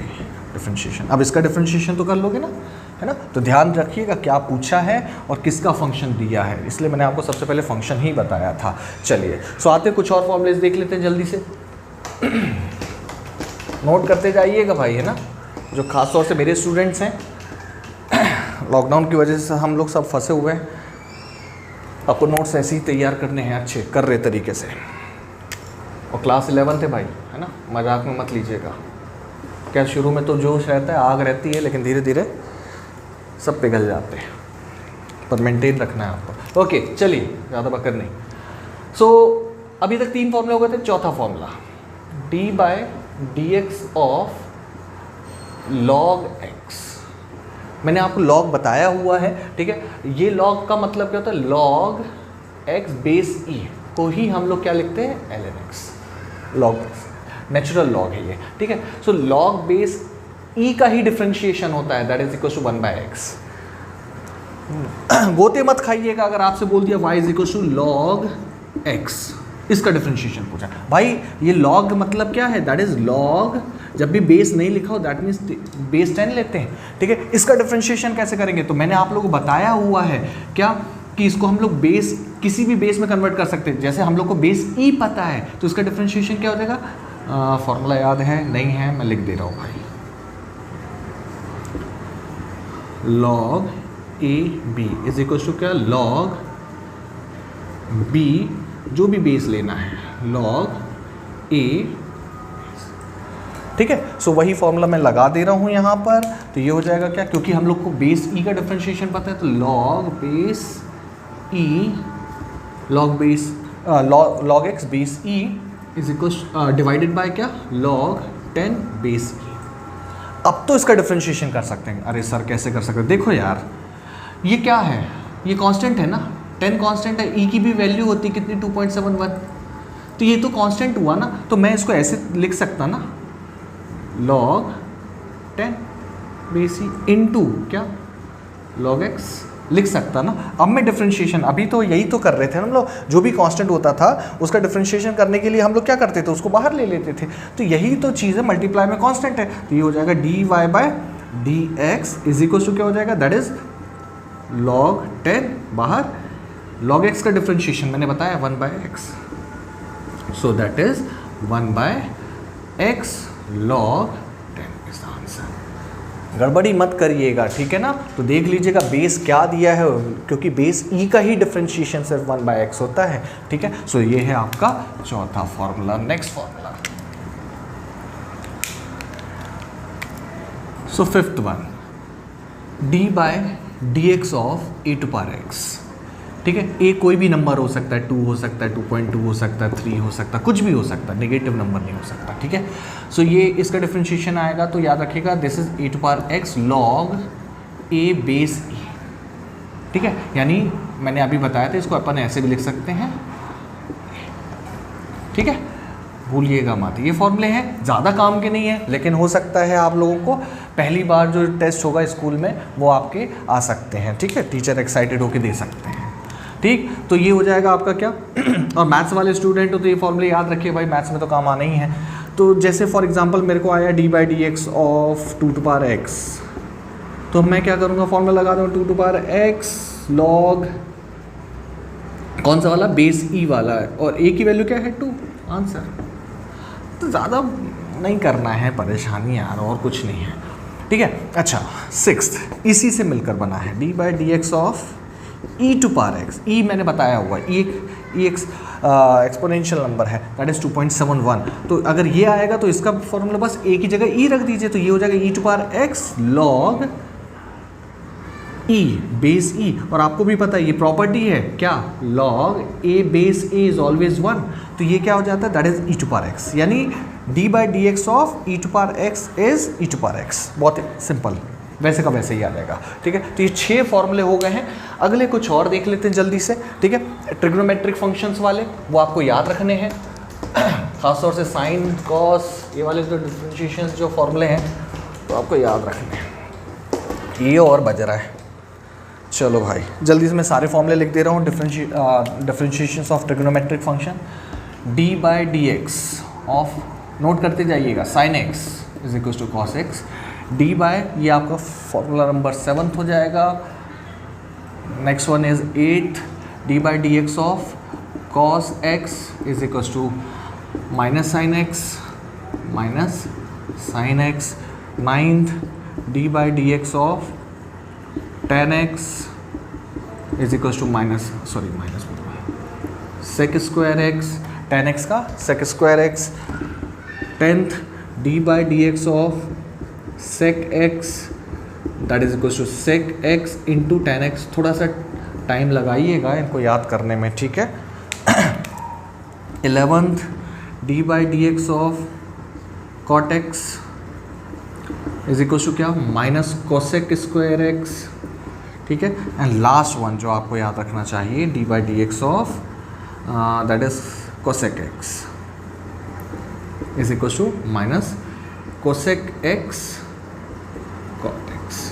[SPEAKER 1] डिफरेंशिएशन। अब इसका डिफरेंशिएशन तो कर लोगे ना, है ना। तो ध्यान रखिएगा क्या पूछा है और किसका फंक्शन दिया है, इसलिए मैंने आपको सबसे पहले फंक्शन ही बताया था। चलिए सो आते कुछ और फॉर्मूलेस देख लेते हैं जल्दी से। नोट करते जाइएगा भाई, है ना। जो खास तौर से मेरे स्टूडेंट्स हैं, लॉकडाउन की वजह से हम लोग सब फंसे हुए हैं, आपको नोट्स ऐसे ही तैयार करने हैं अच्छे कर रहे तरीके से। और क्लास 11 है भाई, है ना, मजाक में मत लीजिएगा। क्या शुरू में तो जोश रहता है, आग रहती है, लेकिन धीरे धीरे सब पिघल जाते हैं, पर मेंटेन रखना है आपको। ओके चलिए, ज़्यादा बकर नहीं। सो अभी तक 3 फॉर्मूले हो गए थे। चौथा formula d/dx of log x। मैंने आपको log बताया हुआ है, ठीक है। ये log का मतलब क्या होता है, log x बेस e को ही हम लोग क्या लिखते हैं, ln x। log natural log है ये, ठीक है। सो log बेस e का ही डिफरेंशिएशन होता है, that is equal to 1/x। गोते मत खाइएगा अगर आपसे बोल दिया y is equal to log x, इसका डिफरेंशिएशन पूछा भाई। ये log मतलब क्या है, दैट इज log, जब भी बेस नहीं लिखा हो दैट मीन्स बेस 10 लेते हैं, ठीक है। इसका डिफरेंशिएशन कैसे करेंगे, तो मैंने आप लोगों को बताया हुआ है क्या, कि इसको हम लोग बेस किसी भी बेस में कन्वर्ट कर सकते हैं। जैसे हम लोग को बेस e पता है तो इसका डिफरेंशिएशन क्या हो जाएगा, फॉर्मूला याद है नहीं है, मैं लिख दे रहा हूँ भाई। log a b is equal to क्या, log b, जो भी बेस लेना है, log a, ठीक है। सो वही फॉर्मूला मैं लगा दे रहा हूँ यहाँ पर। तो ये हो जाएगा क्या, क्योंकि हम लोग को बेस e का डिफरेंशिएशन पता है, तो log base e, log x base e is equal divided by क्या, log 10 बेस e। अब तो इसका डिफरेंशिएशन कर सकते हैं। अरे सर कैसे कर सकते हैं, देखो यार ये क्या है, ये कांस्टेंट है ना, 10 कांस्टेंट है, e की भी वैल्यू होती है कितनी, 2.71, तो ये तो कांस्टेंट हुआ ना। तो मैं इसको ऐसे लिख सकता ना, log 10 बेस e इंटू क्या, log x लिख सकता ना। अब मैं डिफरेंशिएशन, अभी तो यही तो कर रहे थे हम लोग, जो भी कांस्टेंट होता था उसका डिफरेंशिएशन करने के लिए हम लोग क्या करते थे, उसको बाहर ले लेते थे। तो यही तो चीज़ है, मल्टीप्लाई में कांस्टेंट है, तो ये हो जाएगा dy/dx इज इक्वल टू क्या हो जाएगा, दैट इज log 10 बाहर, log x का डिफरेंशिएशन मैंने बताया 1/x, so that is 1/x log 10 is the answer. गड़बड़ी मत करिएगा, ठीक है ना। तो देख लीजिएगा बेस क्या दिया है, क्योंकि बेस e का ही डिफरेंशिएशन सिर्फ 1/x होता है, ठीक है। सो ये है आपका चौथा formula. Next formula, so fifth one, d/dx of a⁴x, ठीक है। a कोई भी नंबर हो सकता है, 2 हो सकता है, 2.2 हो सकता है, 3 हो सकता है, कुछ भी हो सकता है, नेगेटिव नंबर नहीं हो सकता, ठीक है। सो ये इसका डिफरेंशिएशन आएगा, तो याद रखिएगा this is a⁴x log a base e, ठीक है। यानी मैंने अभी बताया था, इसको अपन ऐसे भी लिख सकते हैं, ठीक है, भूलिएगा मत। ये फॉर्मूले हैं, ज़्यादा काम के नहीं है, लेकिन हो सकता है आप लोगों को पहली बार जो टेस्ट होगा स्कूल में वो आपके आ सकते हैं, ठीक है। टीचर एक्साइटेड होकर दे सकते हैं, ठीक। तो ये हो जाएगा आपका क्या और मैथ्स वाले स्टूडेंट हो तो ये फॉर्मूले याद रखिए भाई, मैथ्स में तो काम आना ही है। तो जैसे फॉर एग्जांपल मेरे को आया d/dx ऑफ 2⁴x, तो मैं क्या करूँगा, फॉर्मूला लगा दूँगा 2⁴x log कौन सा वाला, बेस e वाला है, और a की वैल्यू क्या है 2, आंसर। तो ज़्यादा नहीं करना है परेशानी यार, और कुछ नहीं है, ठीक है। अच्छा सिक्स्थ इसी से मिलकर बना है, d/dx ऑफ e⁴x। e मैंने बताया हुआ है, e एक एक्सपोनेंशियल नंबर है, दैट इज 2.71। तो अगर ये आएगा तो इसका फॉर्मूला बस a की जगह e रख दीजिए, तो ये हो जाएगा e⁴x log e base e। और आपको भी पता है ये प्रॉपर्टी है क्या, log a base a is always 1, तो ये क्या हो जाता है, दैट इज e⁴x, यानी d/dx of e⁴x is e⁴x। बहुत सिंपल, वैसे का वैसे ही आ जाएगा, ठीक है। तो ये 6 फॉर्मूले हो गए हैं। अगले कुछ और देख लेते हैं जल्दी से, ठीक है। ट्रिग्नोमेट्रिक फंक्शंस वाले वो आपको याद रखने हैं, खासतौर से साइन कॉस ये वाले जो डिफरेंशिएशंस जो फॉर्मूले हैं तो आपको याद रखने हैं। ये और बज रहा है, चलो भाई जल्दी से मैं सारे फॉर्मूले लिख दे रहा हूँ। Differentiations of trigonometric function, d/dx of note करते जाइएगा, sine x is equal to cos x d by, ये आपका फॉर्मूला नंबर 7 हो जाएगा। Next one is 8 d by d x of cos x is equal to minus sine x. 9th d by d x of tan x is equal to minus sec square x, tan x का sec square x. 10th d by d x of sec x that is equal to sec x into tan x. थोड़ा सा टाइम लगाइएगा इनको याद करने में, ठीक है। 11th d by d x of cot x is equal to क्या, माइनस कोसेक स्क्वायर एक्स, ठीक है। एंड लास्ट वन जो आपको याद रखना चाहिए, d by d x of that is cosec x is equal to minus cosec x cot x,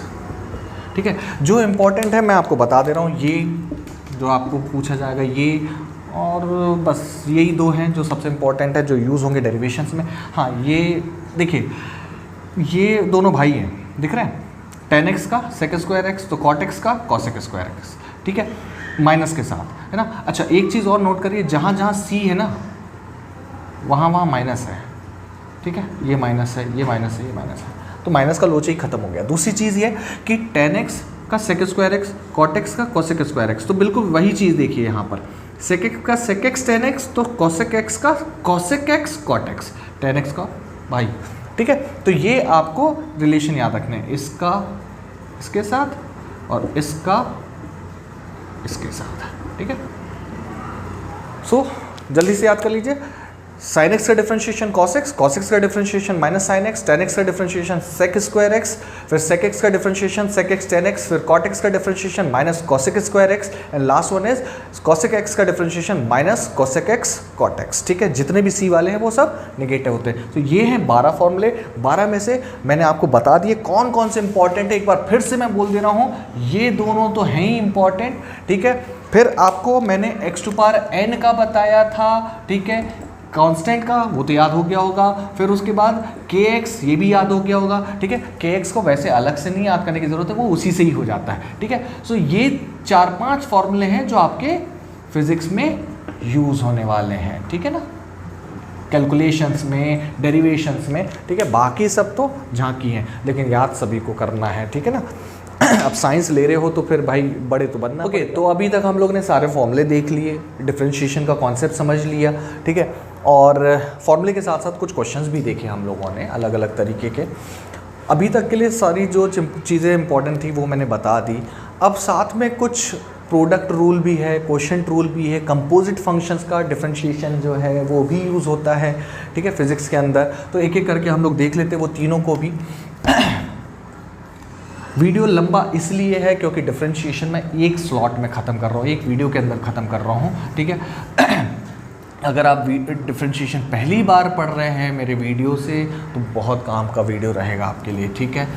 [SPEAKER 1] ठीक है। जो इम्पोर्टेंट है मैं आपको बता दे रहा हूँ, ये जो आपको पूछा जाएगा ये, और बस यही दो हैं जो सबसे इम्पोर्टेंट है जो यूज़ होंगे डेरिवेशंस में। हाँ, ये देखिए, ये दोनों भाई हैं, दिख रहे हैं, टेन एक्स का सेक स्क्वायर एक्स तो कॉट एक्स का कॉसेक स्क्वायर एक्स, ठीक है, माइनस के साथ, है ना। अच्छा, एक चीज़ और नोट करिए, जहाँ जहाँ सी है ना वहाँ माइनस है, ठीक है, ये माइनस है, ये माइनस है, ये माइनस है, तो माइनस का लोचा ही खत्म हो गया। दूसरी चीज़ ये कि टेन एक्स का sec square x, cot x का कॉसेक स्क्वायर एक्स, तो बिल्कुल वही चीज़ देखिए यहाँ पर, सेक एक्स का सेक एक्स टेन एक्स तो कॉसेक एक्स का cosec x cot x, tan x का भाई, ठीक है। तो ये आपको रिलेशन याद रखने हैं, इसका इसके साथ और इसका इसके साथ, ठीक है। सो जल्दी से याद कर लीजिए, साइन एक्स का डिफरेंशिएशन कॉस एक्स का differentiation minus sine x, tan x का डिफरेंशिएशन सेक स्क्वायर एक्स, फिर सेक एक्स का differentiation sec x tan x, फिर कॉट एक्स का differentiation minus cosec square x, and last one is cosec x का differentiation minus cosec x cot x, ठीक है। जितने भी सी वाले हैं वो सब नेगेटिव होते हैं। तो ये हैं 12 फॉर्मूले, 12 में से मैंने आपको बता दिए कौन कौन से इंपॉर्टेंट है। एक बार फिर से मैं बोल दे रहा हूँ, ये दोनों तो हैं ही इंपॉर्टेंट, ठीक है। फिर आपको मैंने एक्स टू पावर एन का बताया था, ठीक है, कांस्टेंट का, वो तो याद हो गया होगा। फिर उसके बाद के एक्स, ये भी याद हो गया होगा, ठीक है। के एक्स को वैसे अलग से नहीं याद करने की ज़रूरत है, वो उसी से ही हो जाता है, ठीक है। सो ये 4-5 फॉर्मूले हैं जो आपके फिजिक्स में यूज़ होने वाले हैं, ठीक है ना, कैलकुलेशंस में, डेरिवेशंस में, ठीक है। बाकी सब तो झांकी हैं, लेकिन याद सभी को करना है, ठीक है ना। अब साइंस ले रहे हो तो फिर भाई बड़े तो बनना। ओके, तो अभी तक हम लोग ने सारे फॉर्मूले देख लिए, डिफरेंशिएशन का कॉन्सेप्ट समझ लिया, ठीक है, और फॉर्मूले के साथ साथ कुछ क्वेश्चंस भी देखे हम लोगों ने अलग अलग तरीके के। अभी तक के लिए सारी जो चीज़ें इंपॉर्टेंट थी वो मैंने बता दी। अब साथ में कुछ प्रोडक्ट रूल भी है, क्वोशिएंट रूल भी है, कंपोजिट फंक्शंस का डिफरेंशिएशन जो है वो भी यूज़ होता है, ठीक है, फिज़िक्स के अंदर। तो एक एक करके हम लोग देख लेते हैं वो तीनों को भी। वीडियो लंबा इसलिए है क्योंकि डिफरेंशिएशन मैं एक स्लॉट में ख़त्म कर रहा हूँ, एक वीडियो के अंदर ख़त्म कर रहा हूँ, ठीक है। अगर आप डिफरेंशिएशन पहली बार पढ़ रहे हैं मेरे वीडियो से तो बहुत काम का वीडियो रहेगा आपके लिए, ठीक है।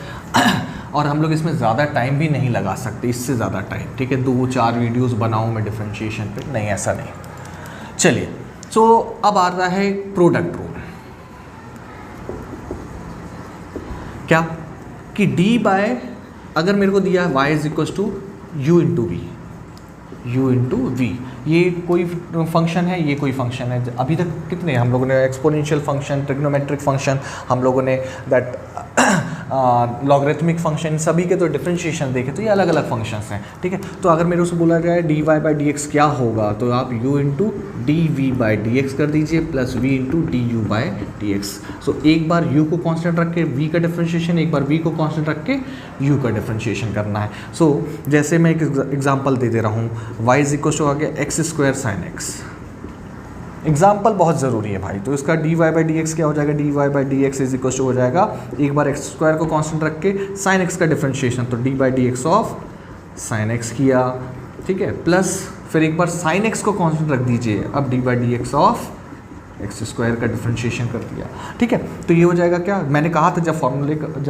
[SPEAKER 1] और हम लोग इसमें ज़्यादा टाइम भी नहीं लगा सकते, इससे ज़्यादा टाइम, ठीक है। 2-4 वीडियोस बनाऊँ मैं डिफरेंशिएशन पे, नहीं, ऐसा नहीं। चलिए, सो अब आ रहा है प्रोडक्ट रूल। क्या कि डी बाय, अगर मेरे को दिया है y is equal to u into v, ये कोई फंक्शन है, ये कोई फंक्शन है। अभी तक कितने हम लोगों ने एक्सपोनेंशियल फंक्शन, ट्रिग्नोमेट्रिक फंक्शन, हम लोगों ने दैट लॉगरिथमिक फंक्शन, सभी के तो डिफरेंशिएशन देखे, तो ये अलग अलग फंक्शंस हैं, ठीक है। तो अगर मेरे से बोला जाए d y by d x क्या होगा, तो आप u into d v by d x कर दीजिए plus v into d u by d x. So एक बार u को कांस्टेंट रख के v का डिफरेंशिएशन, एक बार v को कांस्टेंट रख के u का डिफरेंशिएशन करना है। सो जैसे मैं एक एग्जांपल दे दे रहा हूँ, y इज इक्वल टू आ गया x square sine x. Example बहुत ज़रूरी है भाई, तो इसका d y by d x क्या हो जाएगा, d y by d x is equal to हो जाएगा, एक बार एक्स स्क्वायर को कांस्टेंट रख के साइन एक्स का डिफरेंशिएशन, तो d by d x of sine x किया, ठीक है, प्लस फिर एक बार साइन एक्स को कांस्टेंट रख दीजिए, अब D by d x of x square का डिफरेंशिएशन कर दिया, ठीक है। तो ये हो जाएगा क्या, मैंने कहा था जब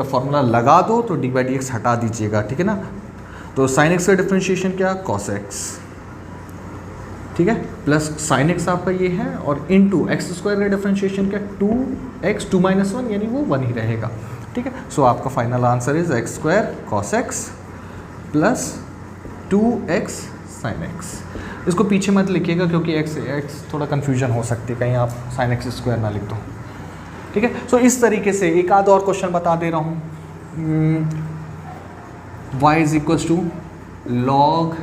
[SPEAKER 1] फार्मूला लगा दो तो डी बाई डी एक्स हटा दीजिएगा, ठीक है ना। तो साइन एक्स का डिफरेंशिएशन क्या, कॉस एक्स, ठीक है, प्लस साइन एक्स आपका ये है, और इनटू एक्स स्क्वायर का डिफरेंशिएशन क्या 2x 2 - 1 यानी वो 1 ही रहेगा। ठीक है, सो आपका final answer is x square cos x plus 2x sine x. इसको पीछे मत लिखिएगा क्योंकि x थोड़ा कन्फ्यूजन हो सकती है, कहीं आप साइन एक्स स्क्वायर ना लिख दो। ठीक है, सो इस तरीके से एक आध और क्वेश्चन बता दे रहा हूँ। y is equals to log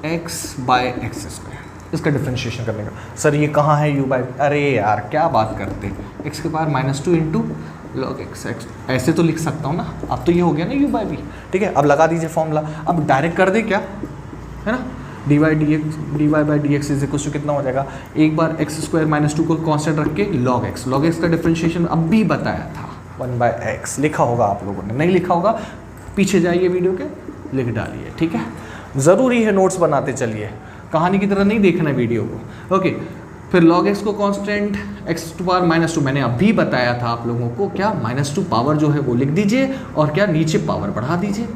[SPEAKER 1] x by x square, इसका डिफ्रेंशिएशन करने का। सर ये कहाँ है u बाई, अरे यार क्या बात करते, x के पावर -2 इंटू लॉग एक्स, ऐसे तो लिख सकता हूँ ना। अब तो ये हो गया ना u बाई वी। ठीक है, अब लगा दीजिए फॉर्मूला, अब डायरेक्ट कर दे क्या है ना, dy by d x is equal to कितना हो जाएगा, एक बार एक्स स्क्वायर -2 को कांस्टेंट रख के लॉग एक्स का डिफरेंशिएशन अब भी बताया था 1/x, लिखा होगा आप लोगों ने, नहीं लिखा होगा पीछे जाइए वीडियो के लिख डालिए। ठीक है, ज़रूरी है नोट्स बनाते चलिए, कहानी की तरह नहीं देखना वीडियो को। ओके, फिर log x को कांस्टेंट x टू पावर -2 मैंने अभी बताया था आप लोगों को, क्या -2 पावर जो है वो लिख दीजिए और क्या नीचे पावर बढ़ा दीजिए।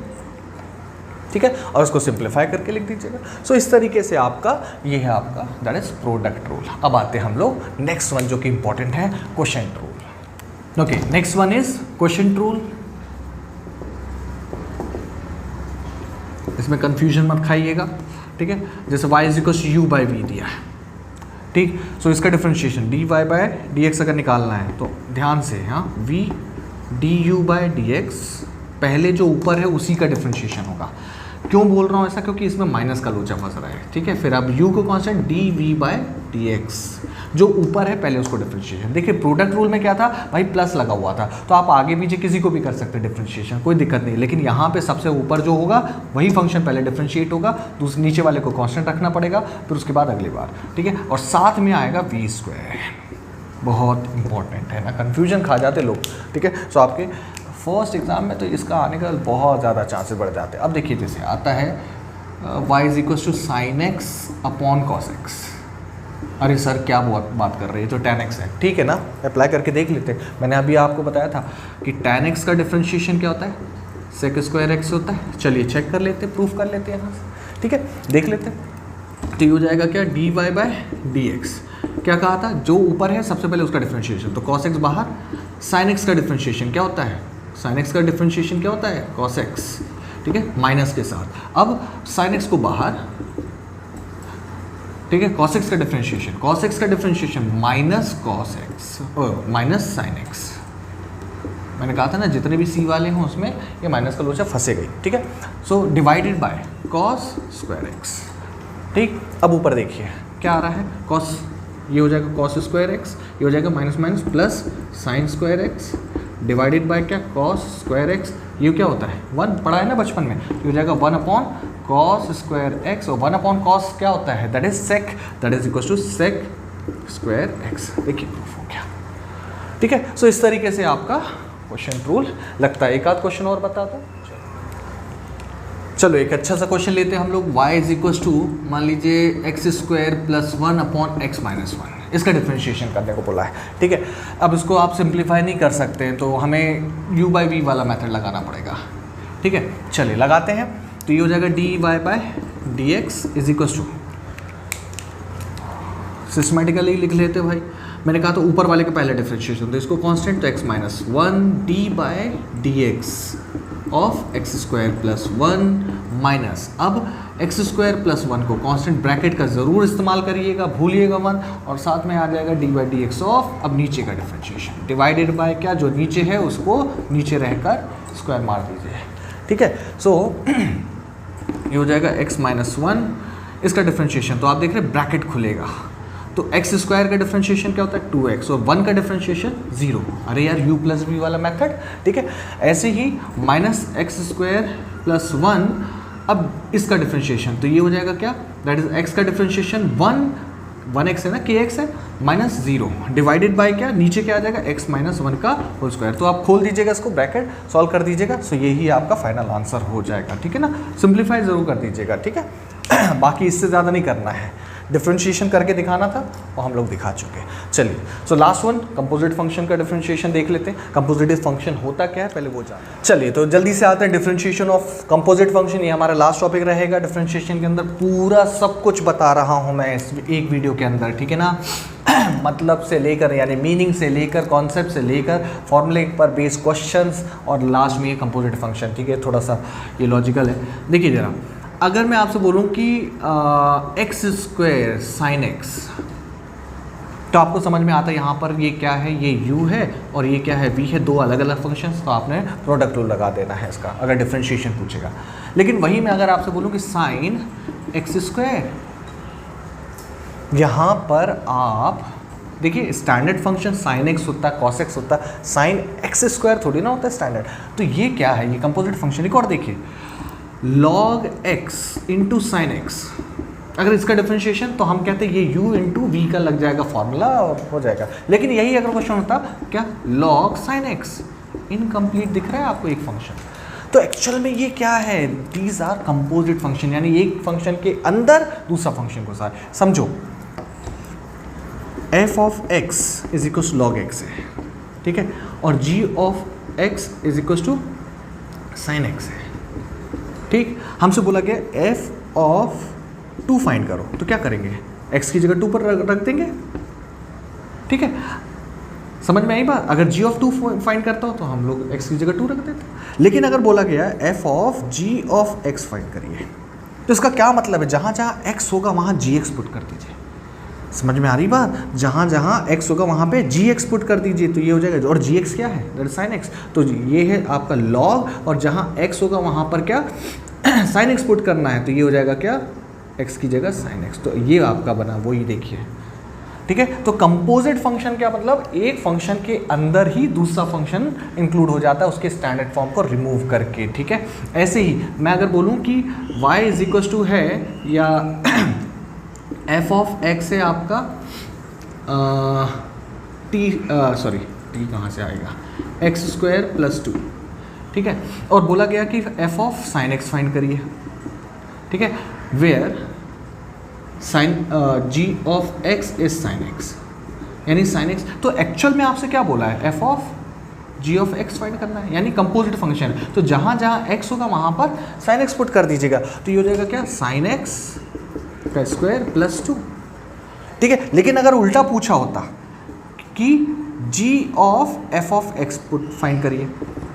[SPEAKER 1] ठीक है, और उसको सिंप्लीफाई करके लिख दीजिएगा। सो इस तरीके से आपका ये है आपका दैट इज प्रोडक्ट रूल। अब आते हैं हम लोग नेक्स्ट वन जो कि इंपॉर्टेंट है, quotient rule. Okay, next one is quotient rule. इसमें कंफ्यूजन मत खाइएगा। ठीक है, जैसे y is equal to u by v दिया है। ठीक, सो इसका डिफरेंशिएशन dy बाय dx अगर निकालना है तो ध्यान से, हाँ v du बाय dx पहले जो ऊपर है उसी का डिफरेंशिएशन होगा। क्यों बोल रहा हूँ ऐसा, क्योंकि इसमें माइनस का लोचा फंस रहा है। ठीक है, फिर अब u को कांस्टेंट dv बाय dx, जो ऊपर है पहले उसको डिफरेंशिएशन। देखिए प्रोडक्ट रूल में क्या था भाई, प्लस लगा हुआ था, तो आप आगे पीछे किसी को भी कर सकते हैं डिफरेंशिएशन, कोई दिक्कत नहीं। लेकिन यहाँ पे सबसे ऊपर जो होगा वही फंक्शन पहले डिफरेंशिएट होगा, दूसरे नीचे वाले को कांस्टेंट रखना पड़ेगा, फिर उसके बाद अगली बार। ठीक है, और साथ में आएगा वी स्क्वायर, बहुत इंपॉर्टेंट है ना, कन्फ्यूजन खा जाते लोग। ठीक है, सो आपके फर्स्ट एग्जाम में तो इसका आने का बहुत ज़्यादा चांसेस बढ़ जाते हैं। अब देखिए जैसे आता है y is equal to sine x upon cos x. अरे सर क्या बात कर रही है, तो tan x है। ठीक है ना, अप्लाई करके देख लेते हैं। मैंने अभी आपको बताया था कि tan x का डिफरेंशिएशन क्या होता है, सेक स्क्वायर एक्स होता है। चलिए चेक कर लेते हैं, प्रूफ कर लेते हैं यहाँ से। ठीक है, देख लेते हैं। तो ये हो जाएगा क्या, dy बाय dx। क्या कहा था, जो ऊपर है सबसे पहले उसका डिफरेंशिएशन, तो cos x बाहर। sin x का डिफरेंशिएशन क्या होता है, sin x का डिफरेंशिएशन क्या होता है, cos x। ठीक है, माइनस के साथ। अब sin x को बाहर, ठीक है, cos x का differentiation minus cos x minus sin x। मैंने कहा था ना जितने भी c वाले हों उसमें ये माइनस का लोचा फंसे गई। ठीक है, so divided by cos square x। ठीक, अब ऊपर देखिए क्या आ रहा है, cos, ये हो जाएगा cos स्क्वायर x, ये हो जाएगा minus minus plus sine square x divided by क्या, cos स्क्वायर x। ये क्या होता है, 1 पढ़ा है ना बचपन में, ये हो जाएगा 1 अपॉन cos स्क्वायर x, और 1 अपॉन cos क्या होता है, that is sec, that is equal to sec square x। देखिए प्रूफ हो गया। ठीक है, सो इस तरीके से आपका क्वोशिएंट रूल लगता है। एक आध क्वेश्चन और बता दो। चलो एक अच्छा सा क्वेश्चन लेते हैं हम लोग। y इज इक्वल टू मान लीजिए x square plus 1 upon x minus 1, इसका डिफरेंशिएशन करने को बोला है। ठीक है, अब इसको आप सिंप्लीफाई नहीं कर सकते हैं तो हमें u बाई वी वाला मेथड लगाना पड़ेगा। ठीक है, चलिए लगाते हैं। तो ये हो जाएगा dy by dx is equal to, systematically लिख लेते भाई। मैंने कहा तो ऊपर वाले का पहले डिफरेंशिएशन, तो इसको कांस्टेंट, तो x minus 1 d by d x of x square plus 1 minus, अब एक्स स्क्वायर प्लस 1 को कांस्टेंट ब्रैकेट का ज़रूर इस्तेमाल करिएगा, भूलिएगा 1, और साथ में आ जाएगा D by d x of, अब नीचे का डिफरेंशिएशन डिवाइडेड बाय क्या, जो नीचे है उसको नीचे रहकर स्क्वायर मार दीजिए। ठीक है, सो ये हो जाएगा x माइनस 1, इसका डिफरेंशिएशन, तो आप देख रहे हैं ब्रैकेट खुलेगा, तो एक्स स्क्वायर का डिफरेंशिएशन क्या होता है 2x, और 1 का डिफरेंशिएशन 0। अरे यार u प्लस वी वाला मेथड। ठीक है, ऐसे ही माइनस एक्स स्क्वायर प्लस 1, अब इसका डिफरेंशिएशन, तो ये हो जाएगा क्या, दैट इज x का डिफरेंशिएशन 1x है ना, kx है, माइनस 0 डिवाइडेड बाय क्या, नीचे क्या आ जाएगा x माइनस 1 का होल स्क्वायर। तो आप खोल दीजिएगा इसको, ब्रैकेट सॉल्व कर दीजिएगा, सो यही आपका फाइनल आंसर हो जाएगा। ठीक है ना, सिंप्लीफाई ज़रूर कर दीजिएगा। ठीक है, बाकी इससे ज़्यादा नहीं करना है। डिफरेंशिएशन करके दिखाना था और हम लोग दिखा चुके हैं। चलिए, so last one composite function का डिफरेंशिएशन देख लेते हैं। कंपोजिटिव फंक्शन होता क्या है पहले वो जानते हैं। चलिए, तो जल्दी से आते हैं डिफरेंशिएशन ऑफ कंपोजिट फंक्शन। ये हमारा लास्ट टॉपिक रहेगा डिफरेंशिएशन के अंदर। पूरा सब कुछ बता रहा हूँ मैं इस एक वीडियो के अंदर, ठीक है ना। मतलब से लेकर यानी मीनिंग से लेकर कॉन्सेप्ट से लेकर फॉर्मूले पर बेस्ड क्वेश्चंस और लास्ट में ये कंपोजिट फंक्शन, ठीक है। थोड़ा सा ये लॉजिकल है। देखिए जरा, अगर मैं आपसे बोलूँ कि एक्स स्क्वायर साइन एक्स, तो आपको समझ में आता है यहाँ पर ये क्या है, ये u है और ये क्या है, v है, दो अलग अलग फंक्शंस। तो आपने प्रोडक्ट रूल लगा देना है इसका अगर डिफरेंशिएशन पूछेगा। लेकिन वही मैं अगर आपसे बोलूँ कि साइन एक्स स्क्वायर, यहाँ पर आप देखिए स्टैंडर्ड फंक्शन साइन एक्स होता है, कॉस एक्स होता है, साइन एक्स स्क्वायर थोड़ी ना होता है स्टैंडर्ड। तो ये क्या है, ये कंपोजिट फंक्शन। एक और देखिए, log x into sine x, अगर इसका डिफरेंशिएशन तो हम कहते हैं ये u इंटू वी का लग जाएगा फॉर्मूला और हो जाएगा। लेकिन यही अगर क्वेश्चन होता क्या, log साइन एक्स, इनकम्प्लीट दिख रहा है आपको एक फंक्शन। तो एक्चुअल में ये क्या है, दीज आर कंपोजिट फंक्शन, यानी एक फंक्शन के अंदर दूसरा फंक्शन को साथ समझो। f of x is equal to log x है, ठीक है, और g of x is equal to sine x है, ठीक। हमसे बोला गया f ऑफ 2 फाइंड करो, तो क्या करेंगे, x की जगह 2 पर रख देंगे, ठीक है। समझ में आई बात। अगर g ऑफ 2 फाइंड करता हो तो हम लोग x की जगह 2 रख देते। लेकिन अगर बोला गया f of g of x find करिए, तो इसका क्या मतलब है, जहाँ जहाँ x होगा वहाँ gx पुट कर दीजिए। समझ में आ रही बात, जहाँ जहाँ x होगा वहाँ पे gx पुट कर दीजिए, तो ये हो जाएगा। और gx क्या है, दैट इज साइन x, तो ये है आपका log, और जहाँ x होगा वहाँ पर क्या साइन x पुट करना है, तो ये हो जाएगा क्या, x की जगह साइन x। तो ये आपका बना, वो ही देखिए, ठीक है। तो कंपोजिट फंक्शन क्या मतलब, एक फंक्शन के अंदर ही दूसरा फंक्शन इंक्लूड हो जाता है उसके स्टैंडर्ड फॉर्म को रिमूव करके, ठीक है। ऐसे ही मैं अगर बोलूँ कि y इज इक्वल टू है या f ऑफ x है आपका t कहाँ से आएगा, एक्स स्क्वायर प्लस 2, ठीक है। और बोला गया कि f of sine x find करिए, ठीक है, where sine g of x is sine x, यानी साइन x। तो एक्चुअल में आपसे क्या बोला है, f of g of x find करना है, यानी कंपोजिट फंक्शन। तो जहाँ जहाँ x होगा वहाँ पर साइन x पुट कर दीजिएगा, तो ये हो जाएगा क्या, साइन x का स्क्वायर प्लस 2, ठीक है। लेकिन अगर उल्टा पूछा होता कि g of f of x put find करिए,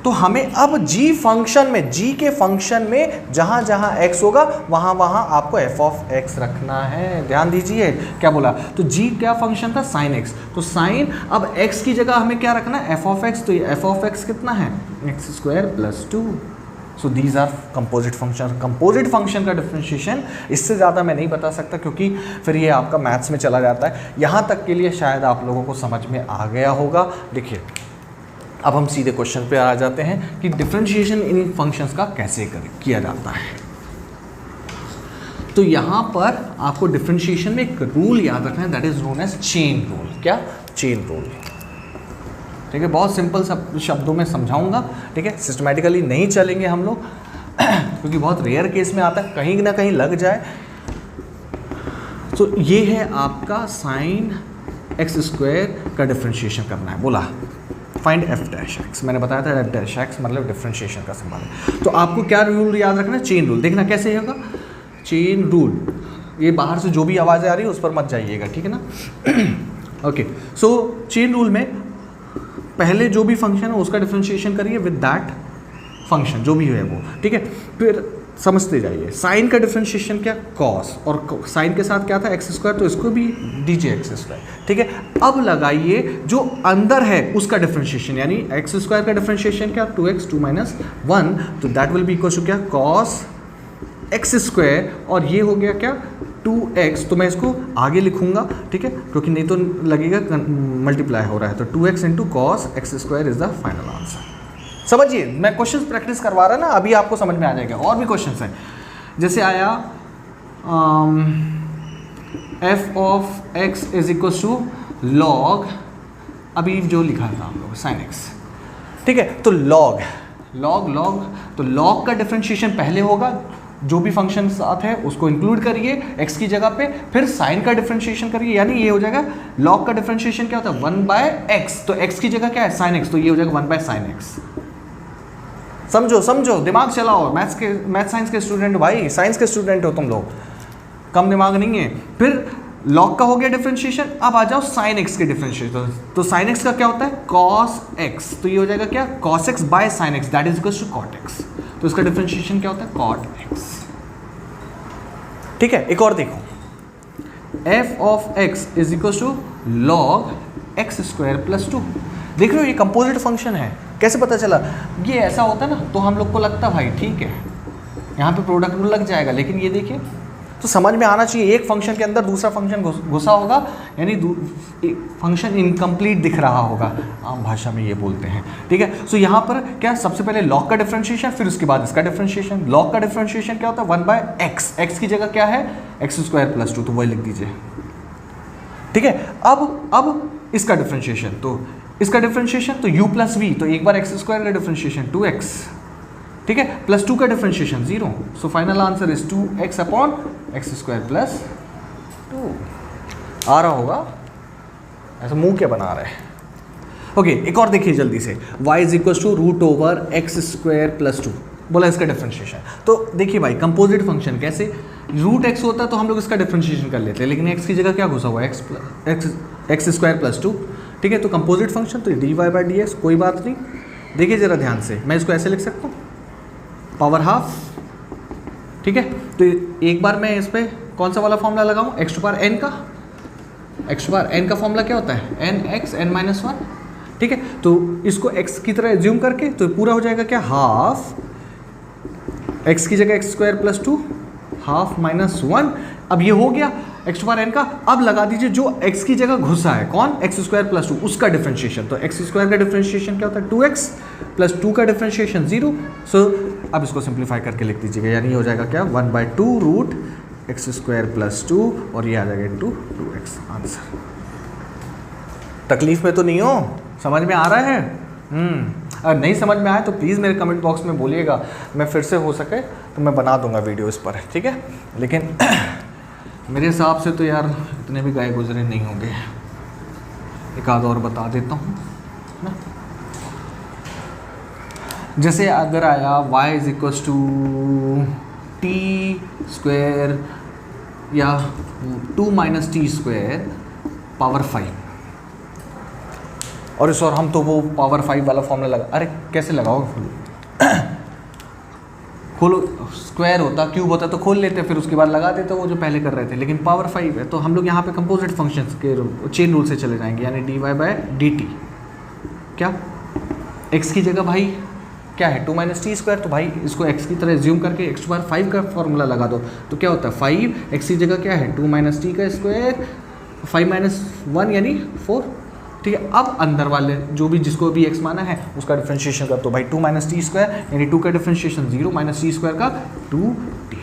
[SPEAKER 1] तो हमें अब g फंक्शन में, g के फंक्शन में जहाँ जहाँ x होगा वहाँ वहाँ आपको f ऑफ x रखना है। ध्यान दीजिए क्या बोला, तो g क्या फंक्शन था, साइन x, तो साइन, अब x की जगह हमें क्या रखना है, f ऑफ x, तो ये f ऑफ x कितना है, x square plus 2। So these are composite function. Composite function का डिफरेंशिएशन इससे ज़्यादा मैं नहीं बता सकता, क्योंकि फिर ये आपका मैथ्स में चला जाता है। यहाँ तक के लिए शायद आप लोगों को समझ में आ गया होगा। देखिए, अब हम सीधे क्वेश्चन पे आ जाते हैं कि डिफरेंशिएशन इन फंक्शंस का कैसे किया जाता है। तो यहाँ पर आपको डिफरेंशिएशन में एक रूल याद रखना है, that is known as chain rule. क्या, चेन रूल, ठीक है। बहुत सिंपल सब शब्दों में समझाऊंगा, ठीक है। सिस्टमेटिकली नहीं चलेंगे हम लोग क्योंकि बहुत रेयर केस में आता है, कहीं ना कहीं लग जाए। तो ये है आपका साइन एक्स स्क्वायर का डिफरेंशिएशन करना है। बोला फाइंड एफ डैश एक्स, मैंने बताया था एफ डैश एक्स मतलब डिफरेंशिएशन का संबंध है। तो आपको क्या रूल याद रखना है, चेन रूल। देखना कैसे होगा, चेन रूल, ये बाहर से जो भी आवाज़ें आ रही है उस पर मत जाइएगा, ठीक है ना। ओके, सो चेन रूल में पहले जो भी फंक्शन है उसका डिफरेंशिएशन करिए विद दैट फंक्शन, जो भी है वो, ठीक है। फिर समझते जाइए, साइन का डिफरेंशिएशन क्या, कॉस, और साइन के साथ क्या था, एक्स स्क्वायर, तो इसको भी दीजिए एक्स स्क्वायर, ठीक है। अब लगाइए जो अंदर है उसका डिफरेंशिएशन, यानी एक्स स्क्वायर का डिफरेंशिएशन क्या, 2x 2 - 1, तो that will be equal to क्या, कॉस एक्स स्क्वायर, और ये हो गया क्या, 2x। तो मैं इसको आगे लिखूंगा, ठीक है, क्योंकि नहीं तो लगेगा मल्टीप्लाई हो रहा है। तो 2x into cos x square is the final answer. समझिए, मैं क्वेश्चंस प्रैक्टिस करवा रहा ना, अभी आपको समझ में आ जाएगा। और भी क्वेश्चंस हैं, जैसे आया f of x is equal to log, अभी जो लिखा था हम लोग साइन x, ठीक है। तो लॉग, तो लॉग का डिफरेंशिएशन पहले होगा, जो भी फंक्शन साथ है उसको इंक्लूड करिए x की जगह पे, फिर साइन का डिफरेंशिएशन करिए, यानी ये हो जाएगा log का डिफरेंशिएशन क्या होता है 1/x, तो x की जगह क्या है sin x, तो ये हो जाएगा 1/sin x। समझो समझो, दिमाग चलाओ, मैथ साइंस के स्टूडेंट भाई, साइंस के स्टूडेंट हो तुम लोग, कम दिमाग नहीं है। फिर log का हो गया डिफरेंशिएशन, अब आ जाओ sin x के डिफरेंशिएशन, तो sin x का क्या होता है cos x, तो ये हो जाएगा क्या cos x by sin x that is equal to cot x, तो इसका डिफरेंशिएशन क्या होता है cot x। ठीक है, एक और देखो, f of x is equal to log x square plus 2। देख रहे हो ये कंपोजिट फंक्शन है, कैसे पता चला? ये ऐसा होता है ना तो हम लोग को लगता भाई ठीक है यहाँ पे प्रोडक्ट रूल लग जाएगा, लेकिन ये देखिए तो समझ में आना चाहिए, एक फंक्शन के अंदर दूसरा फंक्शन घुसा होगा, यानी फंक्शन इनकम्प्लीट दिख रहा होगा, आम भाषा में ये बोलते हैं। ठीक है, सो यहाँ पर क्या सबसे पहले log का डिफरेंशिएशन, फिर उसके बाद इसका डिफरेंशिएशन। log का डिफरेंशिएशन क्या होता है 1/x, x की जगह क्या है x स्क्वायर प्लस 2, तो वही लिख दीजिए। ठीक है, अब इसका डिफरेंशिएशन, तो इसका डिफरेंशिएशन तो u प्लस v, तो एक बार x स्क्वायर का डिफरेंशिएशन 2x, ठीक है, प्लस 2 का differentiation 0, so final answer is 2x upon x square plus 2। आ रहा होगा, ऐसा मुंह क्या बना रहे हैं? ओके, एक और देखिए जल्दी से, y is equal to root over x square plus 2, बोला इसका डिफरेंशिएशन। तो देखिए भाई कंपोजिट फंक्शन कैसे, रूट x होता है तो हम लोग इसका डिफरेंशिएशन कर लेते हैं, लेकिन x की जगह क्या घुसा हुआ है एक्स स्क्वायर प्लस 2। ठीक है, तो कंपोजिट फंक्शन तो dy बाई डी एक्स, कोई बात नहीं। देखिए जरा ध्यान से, मैं इसको ऐसे लिख सकता हूँ पावर हाफ। ठीक है, तो एक बार मैं इस पर कौन सा वाला फॉर्मूला लगाऊं, एक्स टू पावर एन का, एक्स टू पावर एन का फॉर्मूला क्या होता है एन एक्स एन माइनस 1। ठीक है, तो इसको x की तरह एज्यूम करके तो पूरा हो जाएगा क्या हाफ x की जगह x square plus 2 half minus 1। अब ये हो गया एक्स टू पावर एन का। अब लगा दीजिए जो x की जगह घुसा है कौन, एक्स स्क्वायर प्लस 2, उसका डिफरेंशिएशन, तो एक्स स्क्वायर का डिफरेंशिएशन क्या होता है 2x प्लस 2 का डिफरेंशिएशन 0। सो अब इसको सिंप्लीफाई करके लिख दीजिएगा, यानी ये हो जाएगा क्या 1/2 रूट एक्स स्क्वायर प्लस 2 और ये आ जाएगा इंटू 2x आंसर। तकलीफ में तो नहीं हो, समझ में आ रहा है? अगर नहीं समझ में आए तो प्लीज़ मेरे कमेंट बॉक्स में बोलिएगा, मैं फिर से हो सके तो मैं बना दूंगा वीडियो इस पर। ठीक है, लेकिन मेरे हिसाब से तो यार इतने भी गए गुजरे नहीं होंगे, एक आध और बता देता हूँ ना। जैसे अगर आया y is equal to t square या 2 माइनस टी स्क्वायर पावर 5, और इस और हम तो वो पावर 5 वाला फॉर्मूला लगा, अरे कैसे लगाओगे खोलो, स्क्वायर होता क्यूब होता तो खोल लेते, फिर उसके बाद लगा देते वो जो पहले कर रहे थे, लेकिन पावर 5 है तो हम लोग यहाँ पे कंपोजिट फंक्शंस के चेन रूल से चले जाएंगे, यानी dy बाई डी टी। क्या x की जगह भाई क्या है 2 माइनस टी स्क्वायर, तो भाई इसको x की तरह एज्यूम करके x बार 5 का फॉर्मूला लगा दो, तो क्या होता है 5, x की जगह क्या है 2 माइनस टी का स्क्वायर 5 माइनस 1 यानी 4। ठीक है, अब अंदर वाले जो भी जिसको भी x माना है उसका डिफरेंशिएशन कर, तो भाई 2 माइनस टी स्क्वायर यानी 2 का डिफरेंशिएशन 0 माइनस टी स्क्वायर का 2t।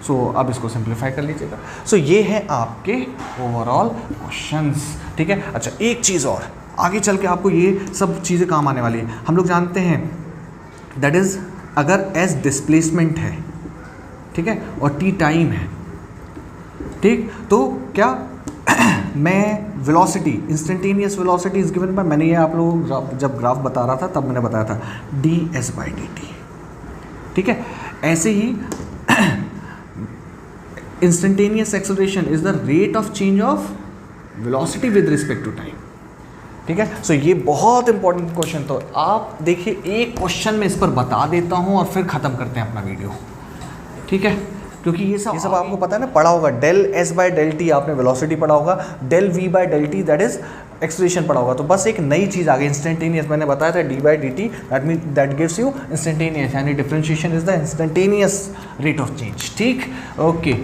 [SPEAKER 1] सो अब इसको सिंप्लीफाई कर लीजिएगा। सो ये है आपके ओवरऑल क्वेश्चंस। ठीक है, अच्छा एक चीज़ और, आगे चल के आपको ये सब चीज़ें काम आने वाली है। हम लोग जानते हैं दैट इज़ अगर एस डिस्प्लेसमेंट है, ठीक है, और टी टाइम है, ठीक, तो क्या मैं velocity instantaneous velocity is given by, मैंने ये आप लोग जब ग्राफ बता रहा था तब मैंने बताया था d s by d t. ठीक है, ऐसे ही instantaneous acceleration is the rate of change of velocity with respect to time. ठीक है, सो ये बहुत इंपॉर्टेंट क्वेश्चन, तो आप देखिए एक क्वेश्चन में इस पर बता देता हूँ और फिर ख़त्म करते हैं अपना वीडियो। ठीक है, क्योंकि ये सब आपको पता है ना, पढ़ा होगा del s by del t, आपने वेलोसिटी पढ़ा होगा, del v by del t that is acceleration पढ़ा होगा। तो बस एक नई चीज़ आ गई इंस्टेंटेनियस, मैंने बताया था d by d t that mean that gives you instantaneous, यानी differentiation is the instantaneous rate of change. ठीक, ओके,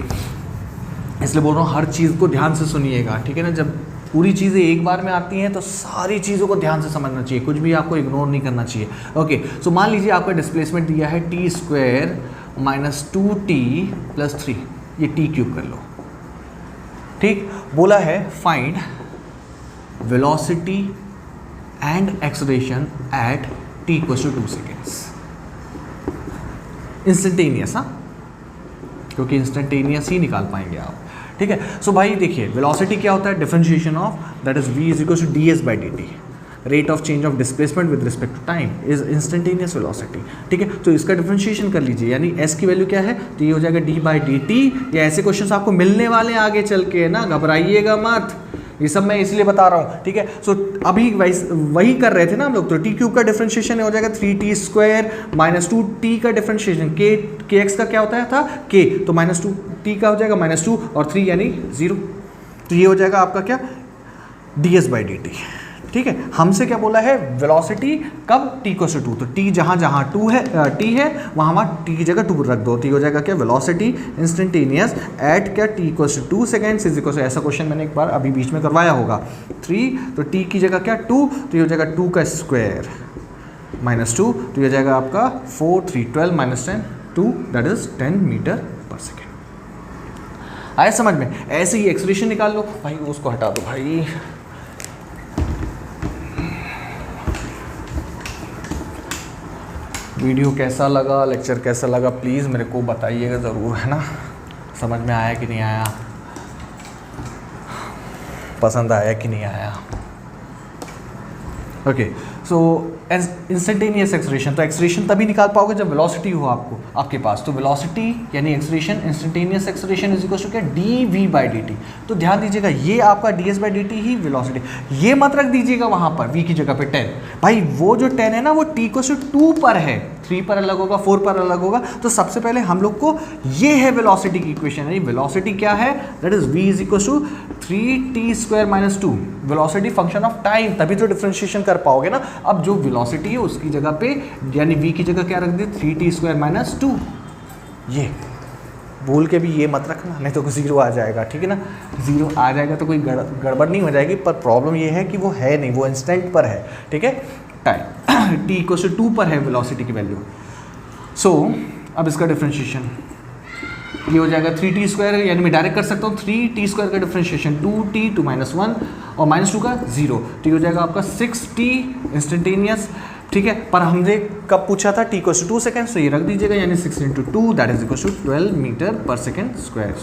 [SPEAKER 1] इसलिए बोल रहा हूँ हर चीज़ को ध्यान से सुनिएगा। ठीक है ना, जब पूरी चीज़ें एक बार में आती हैं तो सारी चीज़ों को ध्यान से समझना चाहिए, कुछ भी आपको इग्नोर नहीं करना चाहिए। ओके, सो मान लीजिए आपका डिस्प्लेसमेंट दिया है T square minus 2t plus 3, ये टी क्यूब कर लो। ठीक, बोला है find velocity and acceleration at t equal to 2 seconds instantaneous. हाँ, क्योंकि इंस्टेंटेनियस ही निकाल पाएंगे आप, ठीक है। सो भाई देखिए वेलोसिटी क्या होता है, differentiation of that is v is equal to ds by dt, rate of change of displacement with respect to time is instantaneous velocity, ठीक है। तो इसका डिफरेंशिएशन कर लीजिए, यानी s की वैल्यू क्या है, तो ये हो जाएगा d बाई dt। या ऐसे क्वेश्चंस आपको मिलने वाले हैं आगे चल के ना, घबराइएगा मत, ये सब मैं इसलिए बता रहा हूँ, ठीक है। सो अभी वही कर रहे थे ना हम लोग, तो टी क्यूब का डिफरेंशिएशन हो जाएगा 3t स्क्वायर माइनस 2t का डिफरेंशिएशन के एक्स का क्या होता है था k, तो माइनस 2t का हो जाएगा माइनस 2 और 3 यानी 0, तो ये हो जाएगा आपका क्या ds बाई dt, ठीक है। हमसे क्या बोला है, वेलोसिटी कब t को से 2, तो t जहाँ जहाँ 2 है t है वहाँ वहाँ t की जगह 2 रख दो, तो ये हो जाएगा क्या वेलोसिटी इंस्टेंटेनियस एट क्या t को से 2 सेकेंड्स इज इक्वल टू, ऐसा क्वेश्चन मैंने एक बार अभी बीच में करवाया होगा 3, तो t की जगह क्या 2, तो ये हो जाएगा 2 का स्क्वायर माइनस 2, तो ये हो जाएगा आपका 4 3 12 minus 10 2 that is 10 metre per second. आया समझ में? ऐसे ही एक्सप्रेशन निकाल लो भाई, उसको हटा दो भाई। वीडियो कैसा लगा, लेक्चर कैसा लगा, प्लीज़ मेरे को बताइएगा ज़रूर, है ना। समझ में आया कि नहीं आया, पसंद आया कि नहीं आया। ओके, सो इंस्टेंटेनियस एक्सलेरेशन, तो एक्सलेरेशन तभी निकाल पाओगे जब वेलोसिटी हो आपके पास, तो वेलोसिटी यानी acceleration instantaneous acceleration is equal to क्या डी बाई डी टी। तो ध्यान दीजिएगा ये आपका d s by d t ही वेलोसिटी, ये मत रख दीजिएगा वहाँ पर v की जगह पे 10, भाई वो जो 10 है ना वो t को से 2 पर है, 3 पर अलग होगा 4 पर अलग होगा। तो सबसे पहले हम लोग को ये है वेलोसिटी की इक्वेशन, यानी वेलोसिटी क्या है, that is v is equal to 3t square minus 2, velocity function of time, तभी तो डिफरेंशिएशन कर पाओगे ना। अब जो वेलोसिटी है उसकी जगह पे यानी v की जगह क्या रख दे 3t स्क्वायर माइनस 2, ये भूल के भी ये मत रखना, नहीं तो 0 आ जाएगा, ठीक है ना। 0 आ जाएगा तो कोई गड़बड़ नहीं हो जाएगी, पर प्रॉब्लम ये है कि वो है नहीं, वो इंस्टेंट पर है, ठीक है। टाइम t इक्वल टू 2 पर है वेलोसिटी की वैल्यू। सो अब इसका डिफरेंशिएशन ये हो जाएगा 3t स्क्वायर, यानी मैं डायरेक्ट कर सकता हूँ 3t स्क्वायर का डिफरेंशिएशन 2t 2 माइनस 1 और माइनस 2 का 0, तो ये हो जाएगा आपका 6t इंस्टेंटेनियस, ठीक है। पर हमने कब पूछा था t को 2 सेकेंड, तो ये रख दीजिएगा, यानी 6 into 2 that is equal to 12 metre per second square.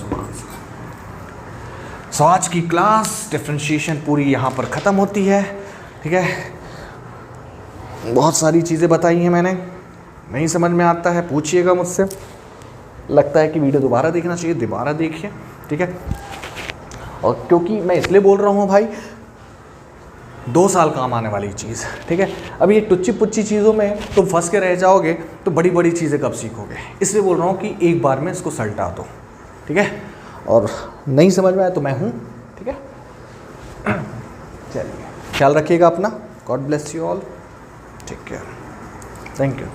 [SPEAKER 1] So आज की क्लास डिफरेंशिएशन पूरी यहाँ पर ख़त्म होती है, ठीक है। बहुत सारी चीज़ें बताई हैं मैंने, नहीं समझ में आता है पूछिएगा मुझसे, लगता है कि वीडियो दोबारा देखना चाहिए, दोबारा देखिए, ठीक है। और क्योंकि मैं इसलिए बोल रहा हूँ भाई 2 साल काम आने वाली चीज़, ठीक है। अब ये टुच्ची पुच्ची चीज़ों में तुम फंस के रह जाओगे तो बड़ी बड़ी चीज़ें कब सीखोगे, इसलिए बोल रहा हूँ कि एक बार में इसको सलटा दो, ठीक है। और नहीं समझ में आया तो मैं हूँ, ठीक है। चलिए ख्याल रखिएगा अपना, God bless you all, take care, thank you.